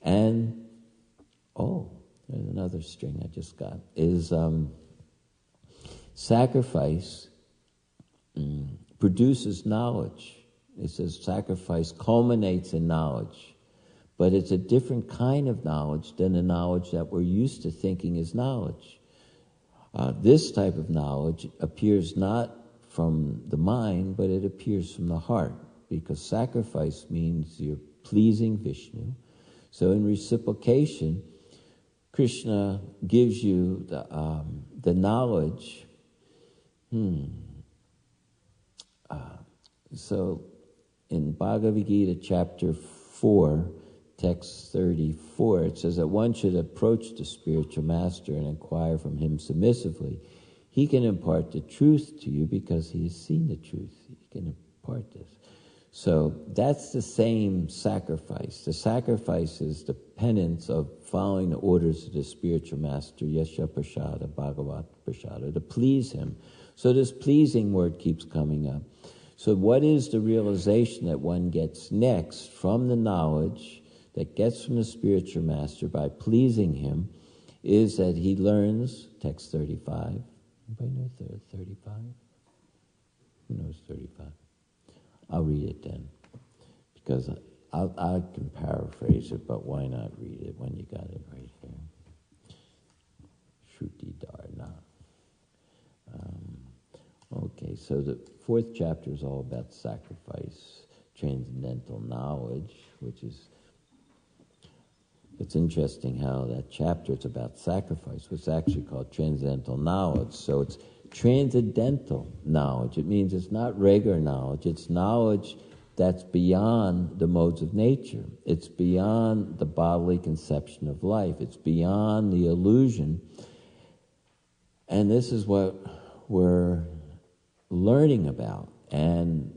E: and, there's another string I just got, is sacrifice produces knowledge. It says sacrifice culminates in knowledge, but it's a different kind of knowledge than the knowledge that we're used to thinking is knowledge. This type of knowledge appears not from the mind, but it appears from the heart, because sacrifice means you're pleasing Vishnu. So in reciprocation, Krishna gives you the knowledge. So in Bhagavad Gita chapter 4, text 34, it says that one should approach the spiritual master and inquire from him submissively. He can impart the truth to you because he has seen the truth. He can impart this. So that's the same sacrifice. The sacrifice is the penance of following the orders of the spiritual master, Yesha Prasada, Bhagavat Prasada, to please him. So this pleasing word keeps coming up. So what is the realization that one gets next from the knowledge that gets from the spiritual master by pleasing him is that he learns, text 35. Anybody know 35? Who knows 35? I'll read it then, because I can paraphrase it, but why not read it when you got it right here? Shruti Dharna. Okay, so the fourth chapter is all about sacrifice, transcendental knowledge, which is, it's interesting how that chapter is about sacrifice, was actually called transcendental knowledge. So it's transcendental knowledge. It means it's not regular knowledge. It's knowledge that's beyond the modes of nature. It's beyond the bodily conception of life. It's beyond the illusion. And this is what we're learning about. And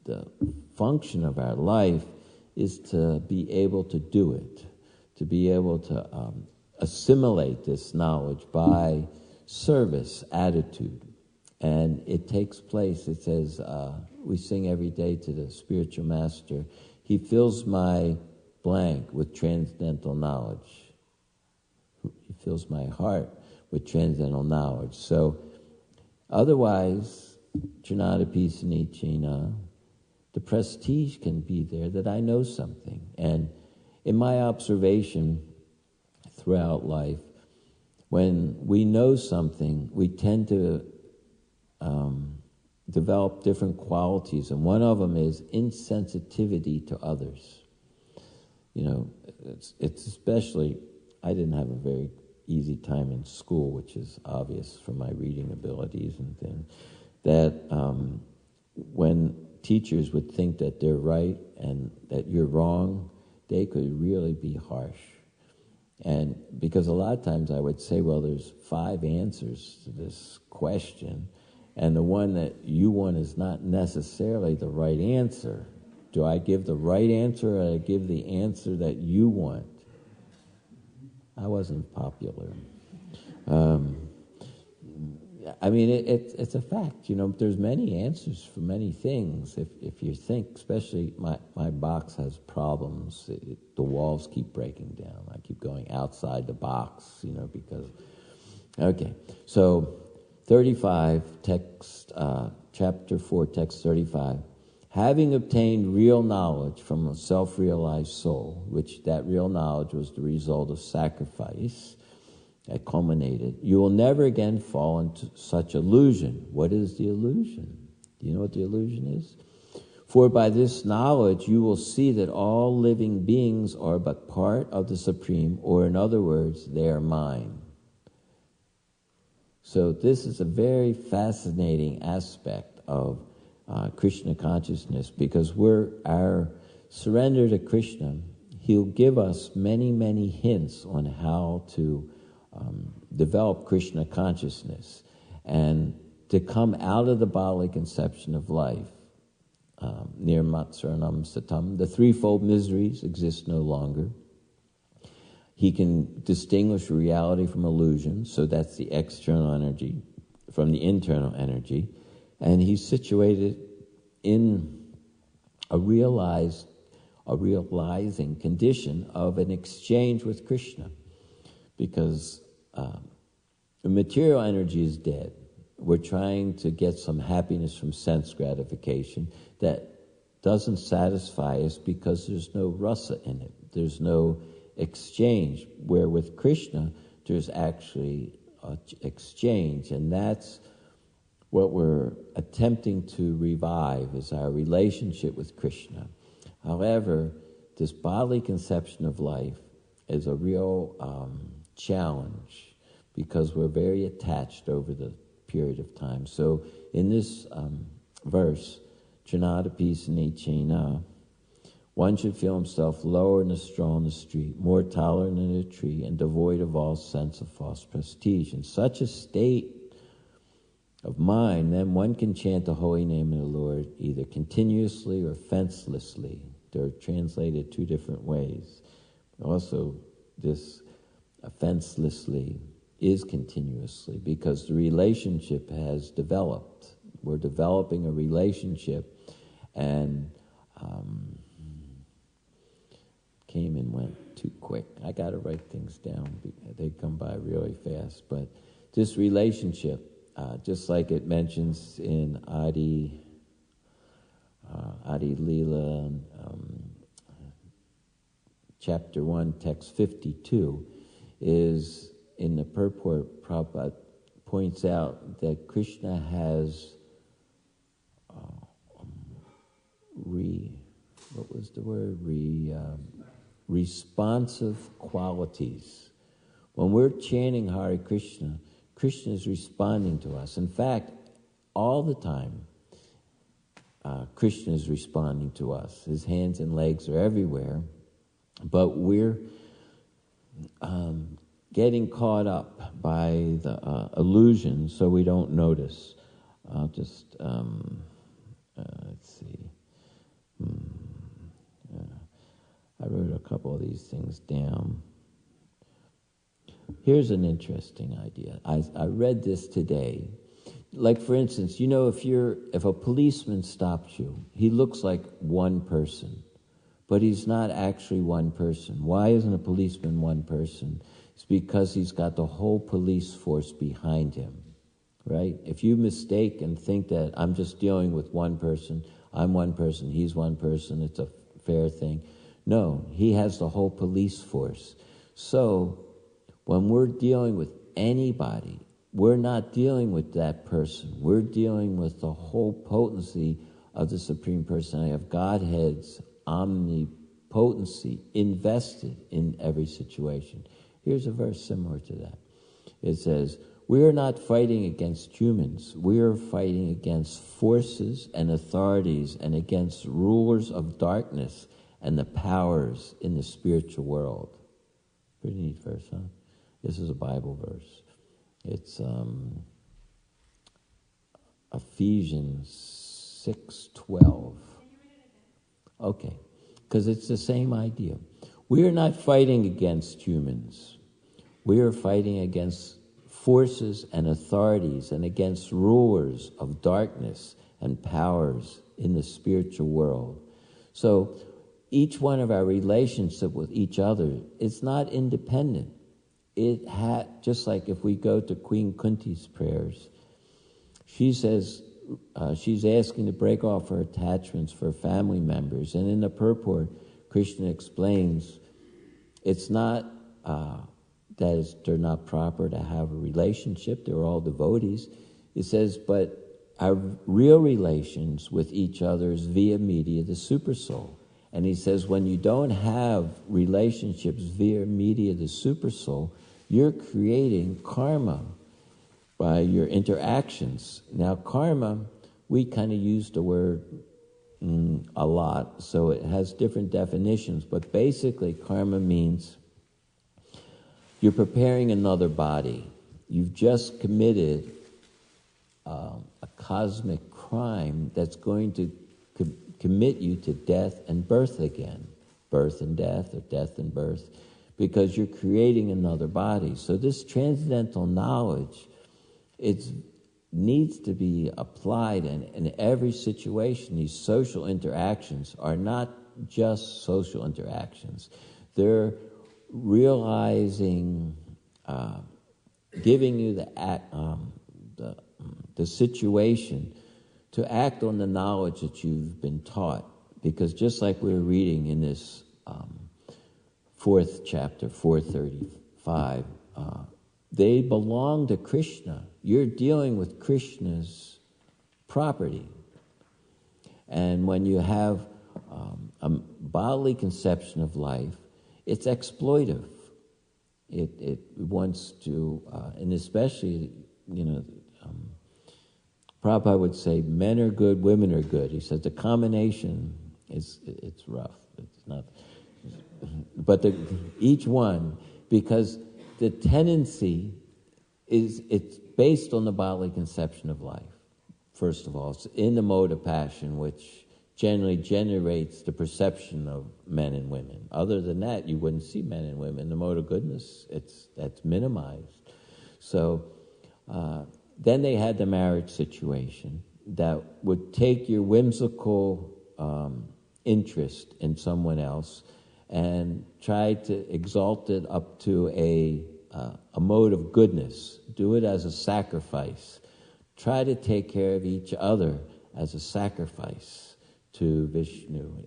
E: the function of our life is to be able to do it, to be able to assimilate this knowledge by service, attitude. And it takes place, it says, we sing every day to the spiritual master, he fills my blank with transcendental knowledge. He fills my heart with transcendental knowledge. So otherwise, Trinadapi Sanicina, the prestige can be there that I know something. And in my observation throughout life, when we know something, we tend to develop different qualities, and one of them is insensitivity to others. You know, it's especially, I didn't have a very easy time in school, which is obvious from my reading abilities and things, that when teachers would think that they're right and that you're wrong, they could really be harsh. And because a lot of times I would say, well, there's 5 answers to this question, and the one that you want is not necessarily the right answer. Do I give the right answer, or do I give the answer that you want? I wasn't popular. I mean, it's a fact. You know, there's many answers for many things. If you think, especially my box has problems. The walls keep breaking down. I keep going outside the box, you know, because... Okay, so 35, text, chapter 4, text 35. Having obtained real knowledge from a self-realized soul, which that real knowledge was the result of sacrifice, that culminated, you will never again fall into such illusion. What is the illusion? Do you know what the illusion is? For by this knowledge you will see that all living beings are but part of the Supreme, or in other words, they are mine. So this is a very fascinating aspect of Krishna consciousness, because our surrender to Krishna, he'll give us many, many hints on how to develop Krishna consciousness and to come out of the bodily conception of life. Nirmatsaranam satam, the threefold miseries exist no longer. He can distinguish reality from illusion, so that's the external energy from the internal energy, and he's situated in a realizing condition of an exchange with Krishna, because the material energy is dead. We're trying to get some happiness from sense gratification that doesn't satisfy us because there's no rasa in it. There's no exchange, where with Krishna there's actually exchange, and that's what we're attempting to revive, is our relationship with Krishna. However, this bodily conception of life is a real challenge, because we're very attached over the period of time. So in this verse, Trinadapi Sanicina, one should feel himself lower in the straw in the street, more tolerant in a tree, and devoid of all sense of false prestige. In such a state of mind, then one can chant the holy name of the Lord either continuously or offenselessly. They're translated two different ways. Also, this offenselessly is continuously because the relationship has developed. We're developing a relationship, and came and went too quick. I got to write things down. They come by really fast. But this relationship, just like it mentions in Adi Leela, chapter 1, text 52, is in the purport. Prabhupada points out that Krishna has responsive qualities. When we're chanting Hare Krishna, Krishna is responding to us. In fact, all the time, Krishna is responding to us. His hands and legs are everywhere, but we're getting caught up by the illusion, so we don't notice. I'll just, let's see. I wrote a couple of these things down. Here's an interesting idea. I read this today. Like, for instance, if a policeman stops you, he looks like one person, but he's not actually one person. Why isn't a policeman one person? It's because he's got the whole police force behind him, right? If you mistake and think that I'm just dealing with one person, I'm one person, he's one person, it's a fair thing. No, he has the whole police force. So when we're dealing with anybody, we're not dealing with that person. We're dealing with the whole potency of the Supreme Personality of Godhead's omnipotency invested in every situation. Here's a verse similar to that. It says, we are not fighting against humans. We are fighting against forces and authorities and against rulers of darkness and the powers in the spiritual world. Pretty neat verse, huh? This is a Bible verse. It's Ephesians 6:12. Okay, because it's the same idea. We are not fighting against humans. We are fighting against forces and authorities and against rulers of darkness and powers in the spiritual world. So each one of our relationship with each other is not independent. Just like if we go to Queen Kunti's prayers, she says she's asking to break off her attachments for family members. And in the purport, Krishna explains it's not that they're not proper to have a relationship. They're all devotees. He says, but our real relations with each other is via media, the supersoul. And he says, when you don't have relationships via media, the supersoul, you're creating karma by your interactions. Now, karma, we kind of use the word a lot, so it has different definitions. But basically, karma means you're preparing another body. You've just committed a cosmic crime that's going to commit you to death and birth again. Birth and death, or death and birth, because you're creating another body. So this transcendental knowledge, it needs to be applied in every situation. These social interactions are not just social interactions. They're realizing, giving you the situation to act on the knowledge that you've been taught. Because just like we were reading in this fourth chapter, 435, they belong to Krishna. You're dealing with Krishna's property. And when you have a bodily conception of life, it's exploitive. It wants to, and especially, Prabhupada would say, men are good, women are good. He says the combination it's rough. It's not, but each one, because the tendency it's based on the bodily conception of life. First of all, it's in the mode of passion, which generally generates the perception of men and women. Other than that, you wouldn't see men and women. The mode of goodness, that's minimized. So then they had the marriage situation that would take your whimsical interest in someone else and try to exalt it up to a mode of goodness. Do it as a sacrifice. Try to take care of each other as a sacrifice to Vishnu.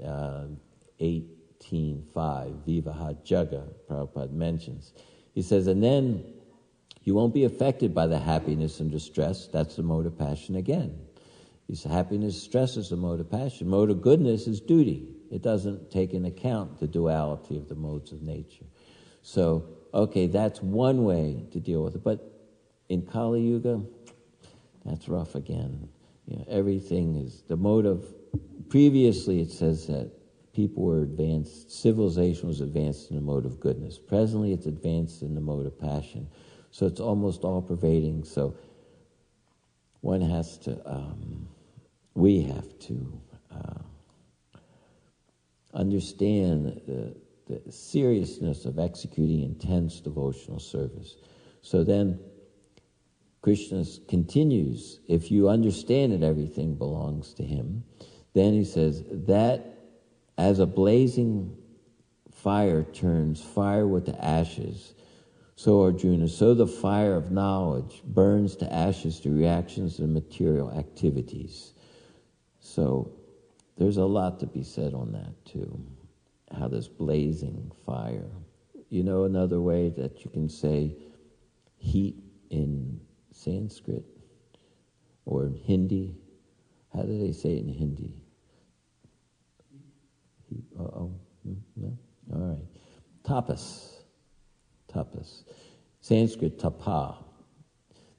E: 18.5, Vivaha Jaga, Prabhupada mentions. He says, and then you won't be affected by the happiness and distress. That's the mode of passion again. He says, happiness, stress is the mode of passion. Mode of goodness is duty. It doesn't take into account the duality of the modes of nature. So, okay, that's one way to deal with it. But in Kali Yuga, that's rough again. You know, everything is the mode of. Previously, it says that people were advanced. Civilization was advanced in the mode of goodness. Presently, it's advanced in the mode of passion. So it's almost all pervading. So one has to. We have to understand the seriousness of executing intense devotional service. So then Krishna continues, if you understand that everything belongs to him, then he says that as a blazing fire turns fire with the ashes, so Arjuna, so the fire of knowledge burns to ashes the reactions and material activities. So there's a lot to be said on that too, how this blazing fire. You know another way that you can say heat in Sanskrit or Hindi? How do they say it in Hindi? No? All right. Tapas. Sanskrit tapa,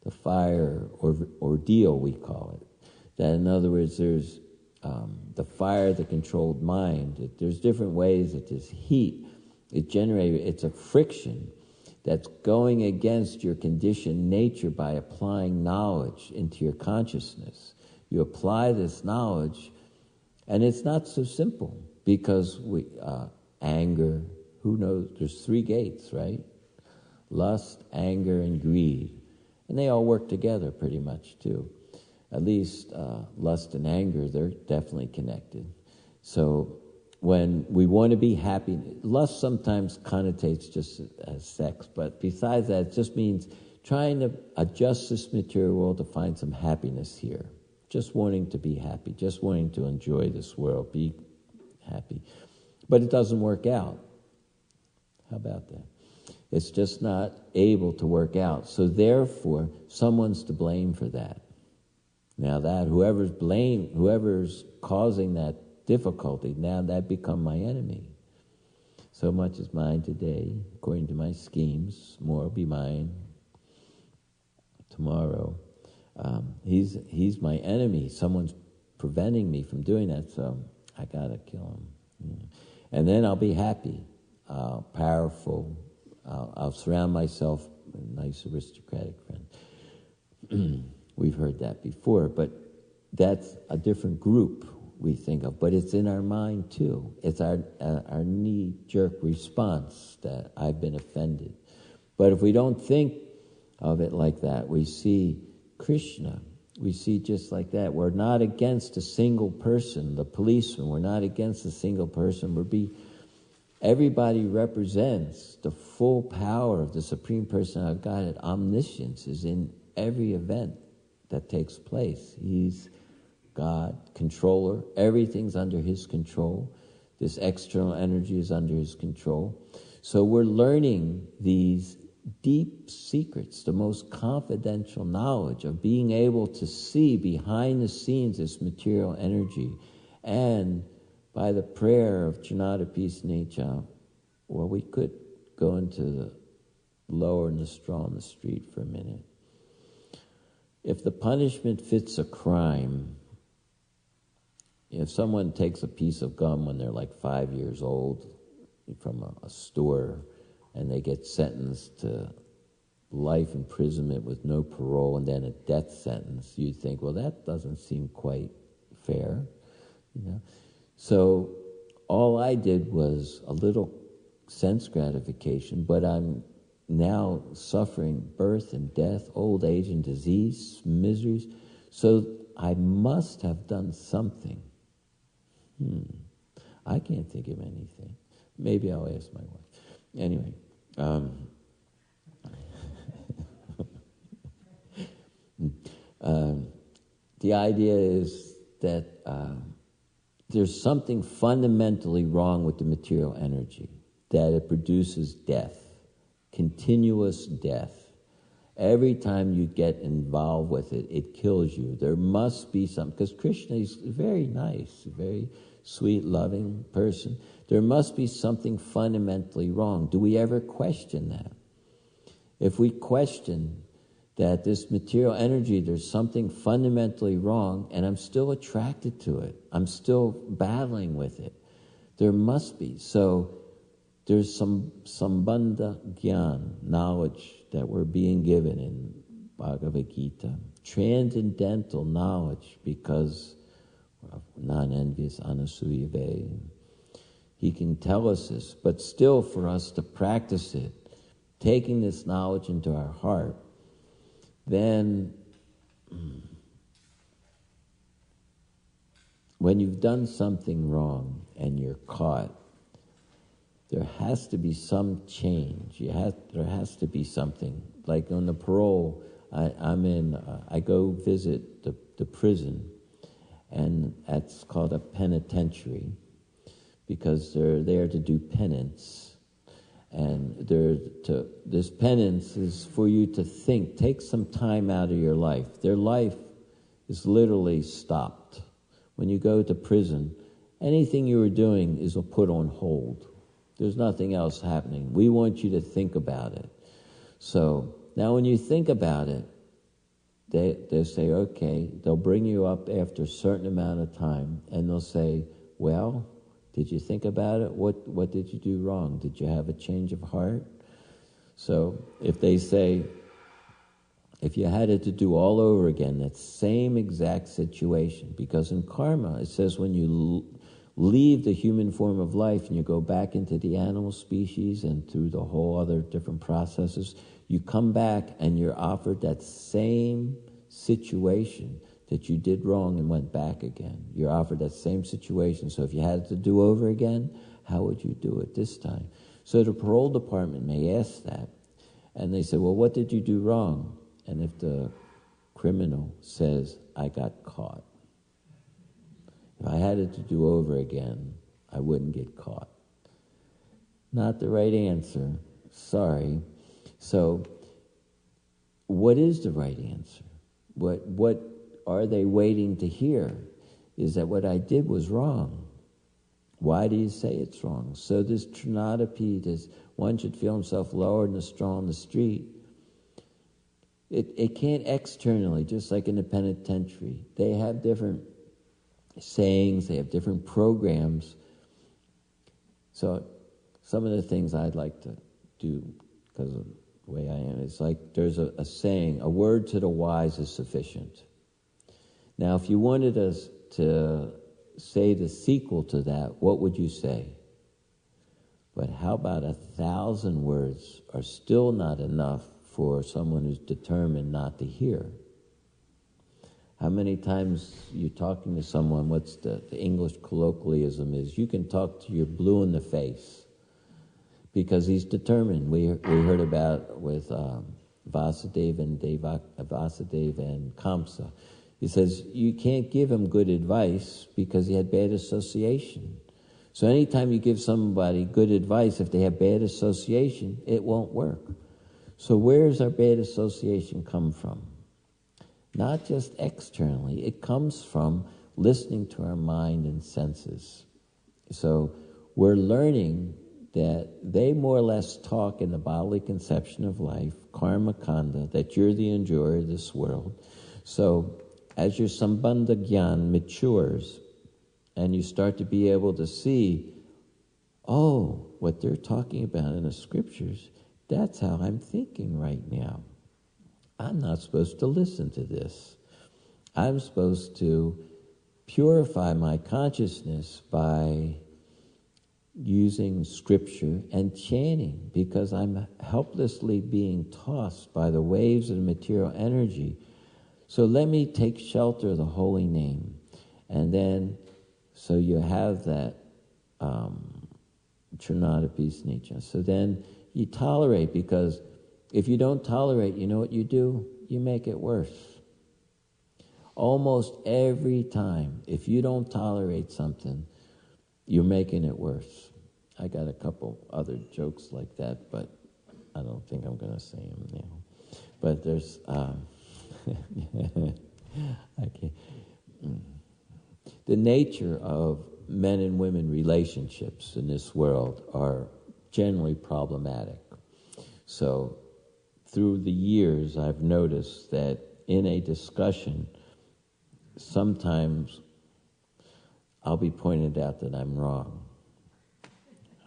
E: the fire or ordeal we call it. That in other words, there's the fire, the controlled mind. There's different ways that this heat is generated. It's a friction that's going against your conditioned nature by applying knowledge into your consciousness. You apply this knowledge, and it's not so simple because anger, who knows? There's 3 gates, right? Lust, anger, and greed. And they all work together pretty much too. At least lust and anger, they're definitely connected. So when we want to be happy, lust sometimes connotates just as sex, but besides that, it just means trying to adjust this material world to find some happiness here. Just wanting to be happy, just wanting to enjoy this world, be happy. But it doesn't work out. How about that? It's just not able to work out. So therefore, someone's to blame for that. Now that whoever's causing that difficulty, now that become my enemy. So much is mine today, according to my schemes. More will be mine tomorrow. He's my enemy. Someone's preventing me from doing that, so I gotta kill him. Yeah. And then I'll be happy, powerful. I'll surround myself with nice aristocratic friends. We've heard that before, but that's a different group we think of. But it's in our mind too. It's our knee-jerk response that I've been offended. But if we don't think of it like that, we see Krishna. We see just like that. We're not against a single person, the policeman. We're not against a single person. Everybody represents the full power of the Supreme Person of Godhead. Omniscience is in every event that takes place. He's God, controller. Everything's under his control. This external energy is under his control. So we're learning these deep secrets, the most confidential knowledge of being able to see behind the scenes this material energy. And by the prayer of Janata Peace Nature, well, we could go into the lower and the straw on the street for a minute. If the punishment fits a crime, if someone takes a piece of gum when they're like 5 years old from a store and they get sentenced to life imprisonment with no parole and then a death sentence, you'd think, well, that doesn't seem quite fair, you know. So all I did was a little sense gratification, but I'm now suffering birth and death, old age and disease, miseries. So I must have done something. I can't think of anything. Maybe I'll ask my wife. Anyway, the idea is that there's something fundamentally wrong with the material energy, that it produces death, continuous death. Every time you get involved with it, it kills you. There must be something, because Krishna is very nice, very sweet, loving person. There must be something fundamentally wrong. Do we ever question that? If we question that this material energy, there's something fundamentally wrong, and I'm still attracted to it, I'm still battling with it, there must be. So there's some sambandha gyan, knowledge that we're being given in Bhagavad Gita, transcendental knowledge, because of non-envious Anasuyave. He can tell us this, but still for us to practice it, taking this knowledge into our heart, then when you've done something wrong and you're caught, there has to be some change. There has to be something. Like on the parole, I go visit the prison, and that's called a penitentiary, because they're there to do penance. And this penance is for you to think, take some time out of your life. Their life is literally stopped. When you go to prison, anything you were doing is put on hold. There's nothing else happening. We want you to think about it. So now when you think about it, they say, okay, they'll bring you up after a certain amount of time, and they'll say, well, did you think about it? What did you do wrong? Did you have a change of heart? So if they say, if you had it to do all over again, that same exact situation, because in karma, it says when you leave the human form of life and you go back into the animal species and through the whole other different processes, you come back and you're offered that same situation that you did wrong and went back again. You're offered that same situation. So if you had to do over again, how would you do it this time? So the parole department may ask that. And they say, well, what did you do wrong? And if the criminal says, I got caught. If I had it to do over again, I wouldn't get caught. Not the right answer. Sorry. So what is the right answer? What are they waiting to hear? Is that what I did was wrong? Why do you say it's wrong? So this trinadapi, this one should feel himself lower than the straw on the street. It can't externally, just like in the penitentiary. They have different sayings, they have different programs. So some of the things I'd like to do, because of the way I am, it's like there's a saying, a word to the wise is sufficient. Now, if you wanted us to say the sequel to that, what would you say? But how about 1,000 words are still not enough for someone who's determined not to hear? How many times you're talking to someone, what's the English colloquialism is, you can talk to your blue in the face because he's determined. We heard about with Vasudeva and Kamsa. He says you can't give him good advice because he had bad association. So anytime you give somebody good advice, if they have bad association, it won't work. So where does our bad association come from? Not just externally. It comes from listening to our mind and senses. So we're learning that they more or less talk in the bodily conception of life, karma kanda, that you're the enjoyer of this world. So as your sambandha gyan matures and you start to be able to see, oh, what they're talking about in the scriptures, that's how I'm thinking right now. I'm not supposed to listen to this. I'm supposed to purify my consciousness by using scripture and chanting, because I'm helplessly being tossed by the waves of material energy. So let me take shelter of the holy name. And then, so you have that Trinada peace nature. So then you tolerate, because if you don't tolerate, you know what you do? You make it worse. Almost every time, if you don't tolerate something, you're making it worse. I got a couple other jokes like that, but I don't think I'm going to say them now. But there's, the nature of men and women relationships in this world are generally problematic. So through the years, I've noticed that in a discussion, sometimes I'll be pointed out that I'm wrong.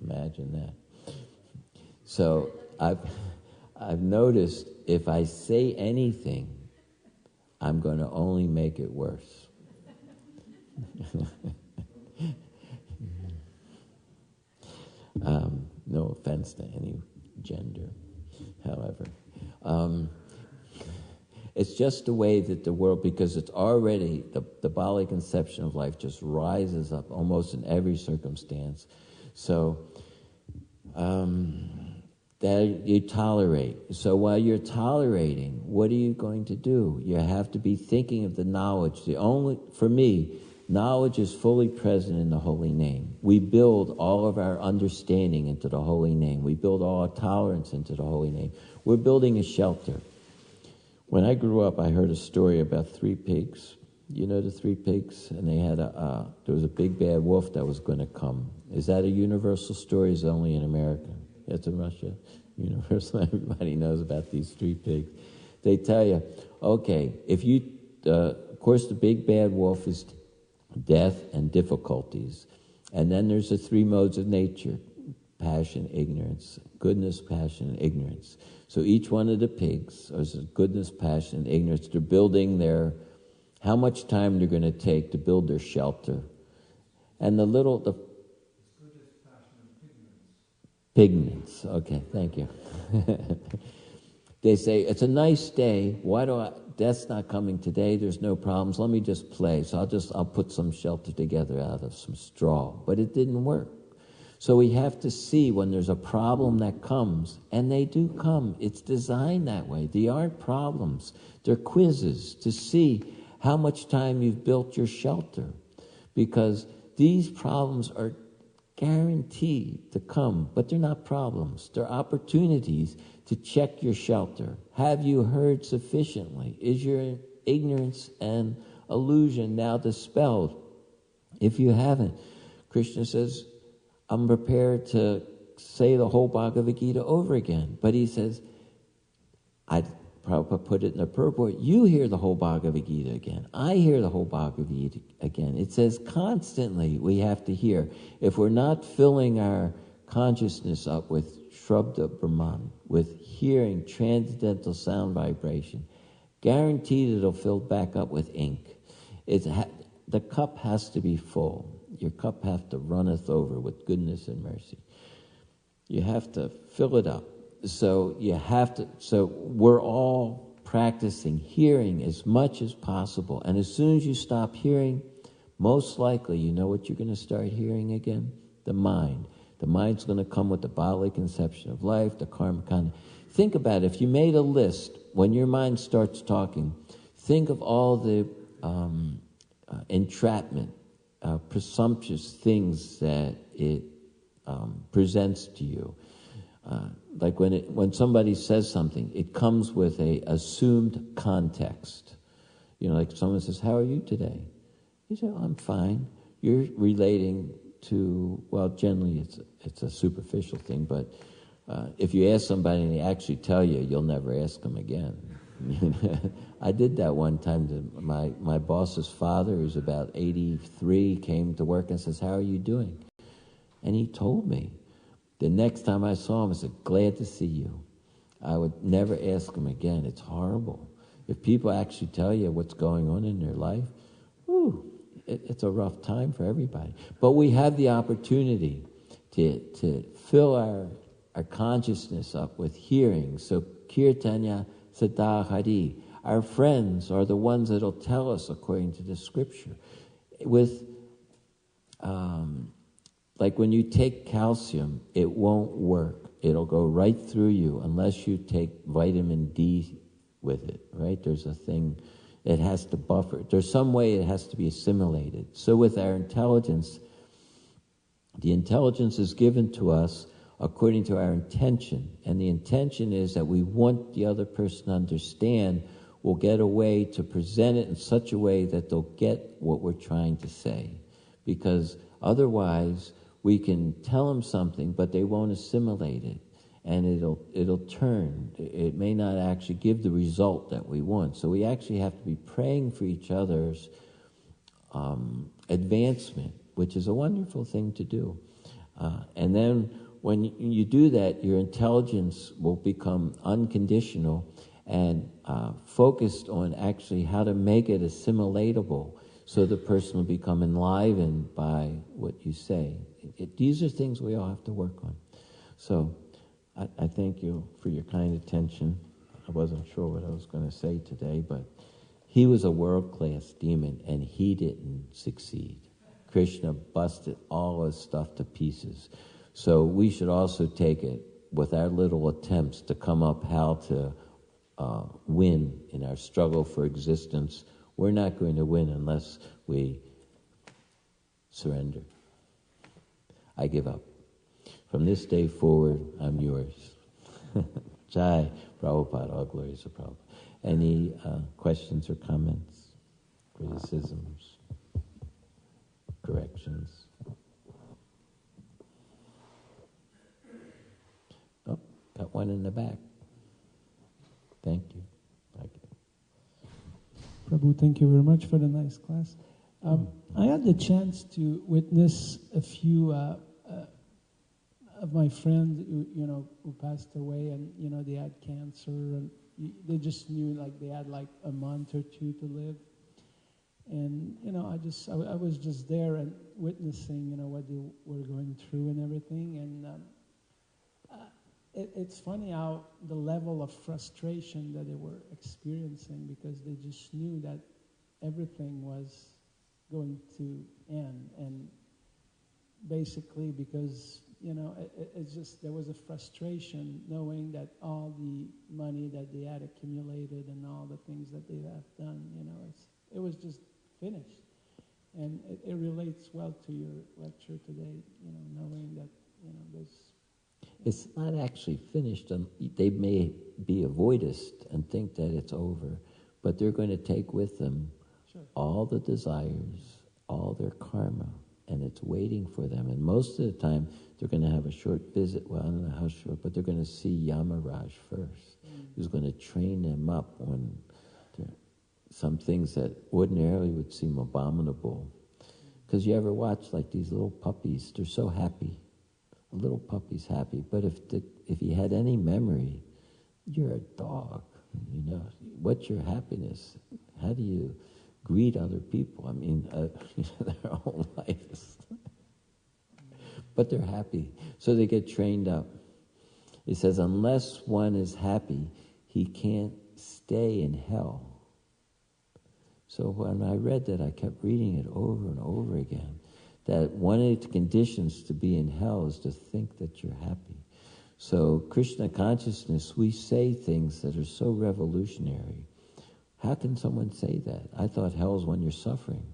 E: Imagine that. So I've noticed if I say anything, I'm going to only make it worse. No offense to any gender, however. It's just the way that the world, because it's already, the Bali conception of life just rises up almost in every circumstance. So that you tolerate. So while you're tolerating, what are you going to do? You have to be thinking of the knowledge. For me, knowledge is fully present in the holy name. We build all of our understanding into the holy name. We build all our tolerance into the holy name. We're building a shelter. When I grew up, I heard a story about 3 pigs. You know the 3 pigs? And they had there was a big bad wolf that was going to come. Is that a universal story? Is it only in America? It's in Russia. Universal. Everybody knows about these 3 pigs. They tell you, okay, if you, of course, the big bad wolf is death and difficulties. And then there's the 3 modes of nature: passion, ignorance, goodness, passion, and ignorance. So each one of the pigs is goodness, passion, and ignorance. They're building how much time they're going to take to build their shelter. And the pigments. Okay, thank you. They say, it's a nice day. Death's not coming today. There's no problems. Let me just play. So I'll put some shelter together out of some straw. But it didn't work. So we have to see when there's a problem that comes, and they do come. It's designed that way. They aren't problems. They're quizzes to see how much time you've built your shelter. Because these problems are guaranteed to come, but they're not problems. They're opportunities to check your shelter. Have you heard sufficiently? Is your ignorance and illusion now dispelled? If you haven't, Krishna says, I'm prepared to say the whole Bhagavad Gita over again. But he says, Prabhupada put it in the purport, you hear the whole Bhagavad Gita again. I hear the whole Bhagavad Gita again. It says constantly we have to hear. If we're not filling our consciousness up with Shrabda Brahman, with hearing transcendental sound vibration, guaranteed it'll fill back up with ink. The cup has to be full. Your cup has to runneth over with goodness and mercy. You have to fill it up. So we're all practicing hearing as much as possible. And as soon as you stop hearing, most likely, you know what you're going to start hearing again? The mind. The mind's going to come with the bodily conception of life, the karma kind. Think about it. If you made a list, when your mind starts talking, think of all the entrapment, presumptuous things that it presents to you. Like when somebody says something, it comes with a assumed context. Like someone says, how are you today? You say, I'm fine. You're relating to, well, generally it's a superficial thing, but if you ask somebody and they actually tell you, you'll never ask them again. I did that one time. My boss's father, who's about 83, came to work and says, how are you doing? And he told me. The next time I saw him, I said, glad to see you. I would never ask them again. It's horrible. If people actually tell you what's going on in their life, it's a rough time for everybody. But we have the opportunity to fill our consciousness up with hearing. So Kirtanya Sada Hare. Our friends are the ones that'll tell us according to the scripture. With like when you take calcium, it won't work. It'll go right through you unless you take vitamin D with it, right? There's a thing that has to buffer. There's some way it has to be assimilated. So with our intelligence, the intelligence is given to us according to our intention. And the intention is that we want the other person to understand. We'll get a way to present it in such a way that they'll get what we're trying to say. Because otherwise, we can tell them something, but they won't assimilate it. And it'll turn. It may not actually give the result that we want. So we actually have to be praying for each other's advancement, which is a wonderful thing to do. And then when you do that, your intelligence will become unconditional and focused on actually how to make it assimilatable so the person will become enlivened by what you say. These are things we all have to work on. So I thank you for your kind attention. I wasn't sure what I was going to say today, but he was a world-class demon, and he didn't succeed. Krishna busted all his stuff to pieces. So we should also take it with our little attempts to come up how to win in our struggle for existence. We're not going to win unless we surrender. I give up. From this day forward, I'm yours. Jai Prabhupada, all glories to Prabhupada. Any questions or comments, criticisms, corrections? Oh, got one in the back. Thank you.
F: Prabhu, thank you very much for the nice class. I had the chance to witness a few of my friends who passed away, and they had cancer, and they just knew like they had like a month or two to live. And I was just there and witnessing what they were going through and everything. And it's funny how the level of frustration that they were experiencing, because they just knew that everything was going to end. And basically because it's just, there was a frustration knowing that all the money that they had accumulated and all the things that they have done, it was just finished. And it relates well to your lecture today, knowing that, there's...
E: It's not actually finished. They may be avoidist and think that it's over, but they're going to take with them all the desires, all their karma, and it's waiting for them. And most of the time, they're going to have a short visit. Well, I don't know how short, but they're going to see Yamaraj first, who's going to train them up on some things that ordinarily would seem abominable. Because you ever watch like these little puppies? They're so happy. A little puppy's happy. But if he had any memory, you're a dog. What's your happiness? How do you greet other people? I mean, their whole life is... But they're happy. So they get trained up. It says, unless one is happy, he can't stay in hell. So when I read that, I kept reading it over and over again, that one of the conditions to be in hell is to think that you're happy. So Krishna consciousness, we say things that are so revolutionary. How can someone say that? I thought hell is when you're suffering.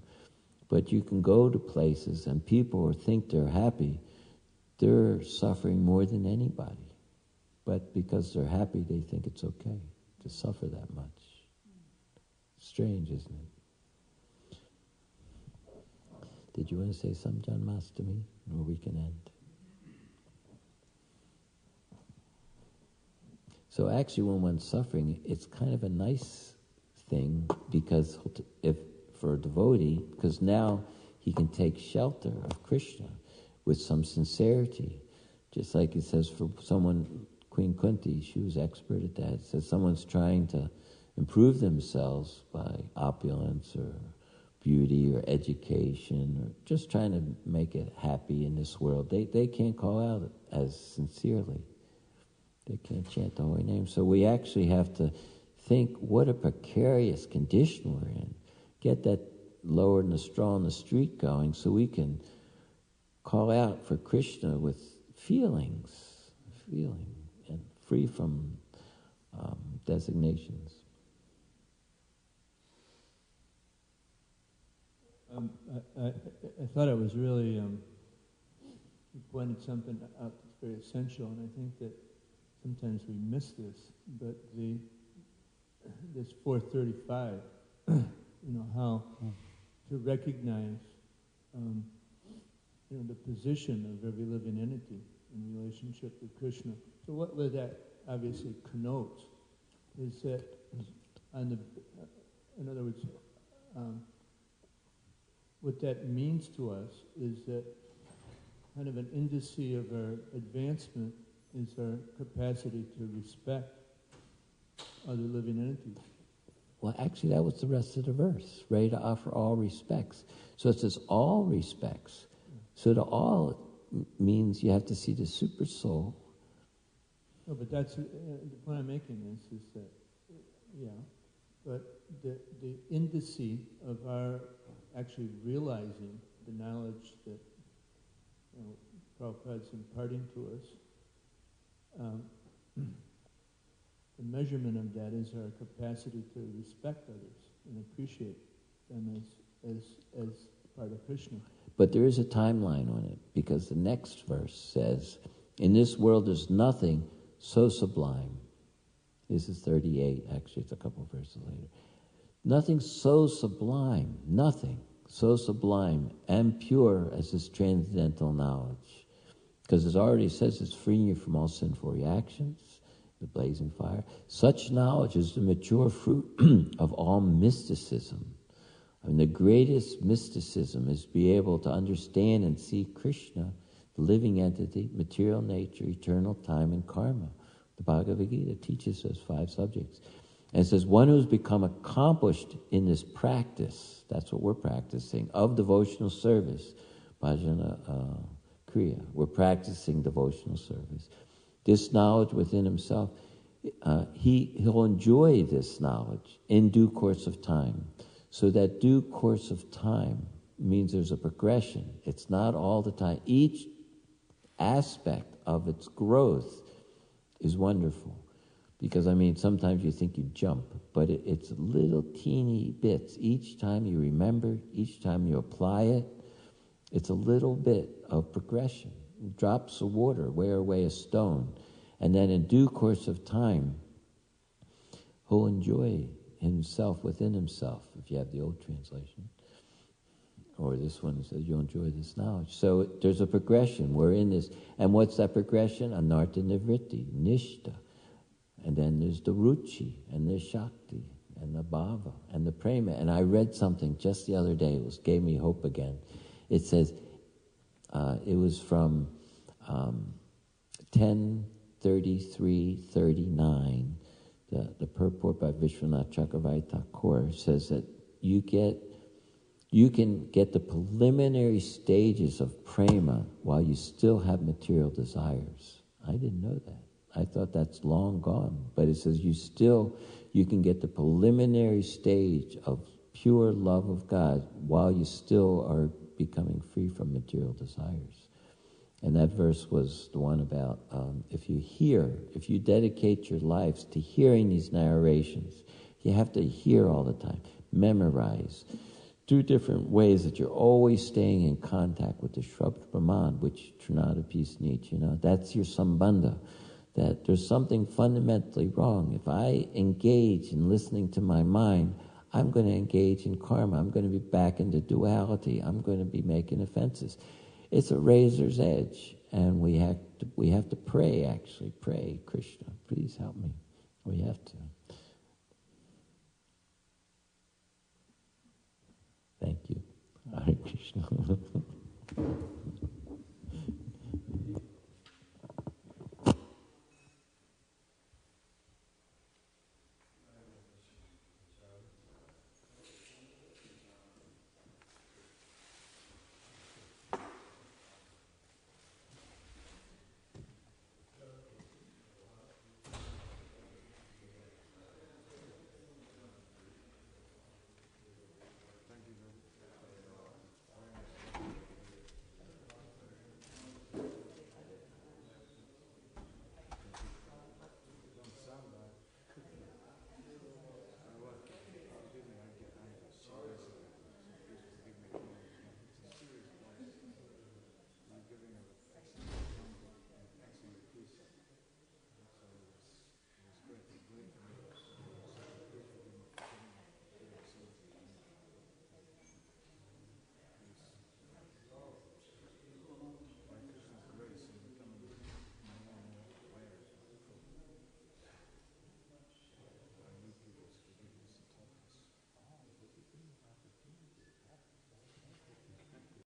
E: But you can go to places and people think they're happy. They're suffering more than anybody. But because they're happy, they think it's okay to suffer that much. Strange, isn't it? Did you want to say something, John Mastami? Or we can end. So actually when one's suffering, it's kind of a nice thing, because if for a devotee, because now he can take shelter of Krishna with some sincerity. Just like it says, for someone Queen Kunti, she was expert at that. It says someone's trying to improve themselves by opulence or beauty or education or just trying to make it happy in this world. They can't call out as sincerely. They can't chant the holy name. So we actually have to think what a precarious condition we're in. Get that lower and the straw in the street going so we can call out for Krishna with feeling, and free from designations.
G: I thought it was really, you pointed something out that's very essential, and I think that sometimes we miss this, but this 435, how to recognize, the position of every living entity in relationship with Krishna. So what that obviously connotes is that, in other words, what that means to us is that kind of an indice of our advancement is our capacity to respect other living entities.
E: Well, actually, that was the rest of the verse. Ready to offer all respects. So it says all respects. So the all means you have to see the super soul.
G: No, but that's the point I'm making is that, but the indice of our actually realizing the knowledge that Prabhupada's imparting to us, the measurement of that is our capacity to respect others and appreciate them as part of Krishna.
E: But there is a timeline on it, because the next verse says, in this world there's nothing so sublime. This is 38, actually it's a couple of verses later. Nothing so sublime, nothing so sublime and pure as this transcendental knowledge. Because it already says it's freeing you from all sinful reactions, the blazing fire. Such knowledge is the mature fruit of all mysticism. I mean, the greatest mysticism is to be able to understand and see Krishna, the living entity, material nature, eternal time, and karma. The Bhagavad Gita teaches us 5 subjects. And it says, one who's become accomplished in this practice, that's what we're practicing, of devotional service, bhajana kriya. We're practicing devotional service. This knowledge within himself, he'll enjoy this knowledge in due course of time. So that due course of time means there's a progression. It's not all the time. Each aspect of its growth is wonderful. Because, sometimes you think you jump, but it's little teeny bits. Each time you remember, each time you apply it, it's a little bit of progression. Drops of water wear away a stone. And then in due course of time, he'll enjoy himself within himself, if you have the old translation. Or this one says, you'll enjoy this knowledge. So there's a progression. We're in this. And what's that progression? Anartha nivritti, nishta. And then there's the ruchi, and there's shakti, and the bhava, and the prema. And I read something just the other day. It gave me hope again. It says, it was from 10:33:39. The purport by Vishwanath Chakravarti Thakur says that you can get the preliminary stages of prema while you still have material desires. I didn't know that. I thought that's long gone. But it says you can get the preliminary stage of pure love of God while you still are becoming free from material desires. And that verse was the one about if you dedicate your lives to hearing these narrations, you have to hear all the time, memorize, do different ways that you're always staying in contact with the Shrubd Brahman, which Trinada Peace Nietzsche, that's your sambandha, that there's something fundamentally wrong. If I engage in listening to my mind, I'm going to engage in karma. I'm going to be back into duality. I'm going to be making offenses. It's a razor's edge, and we have to pray, Krishna, please help me. We have to. Thank you. Hare Krishna.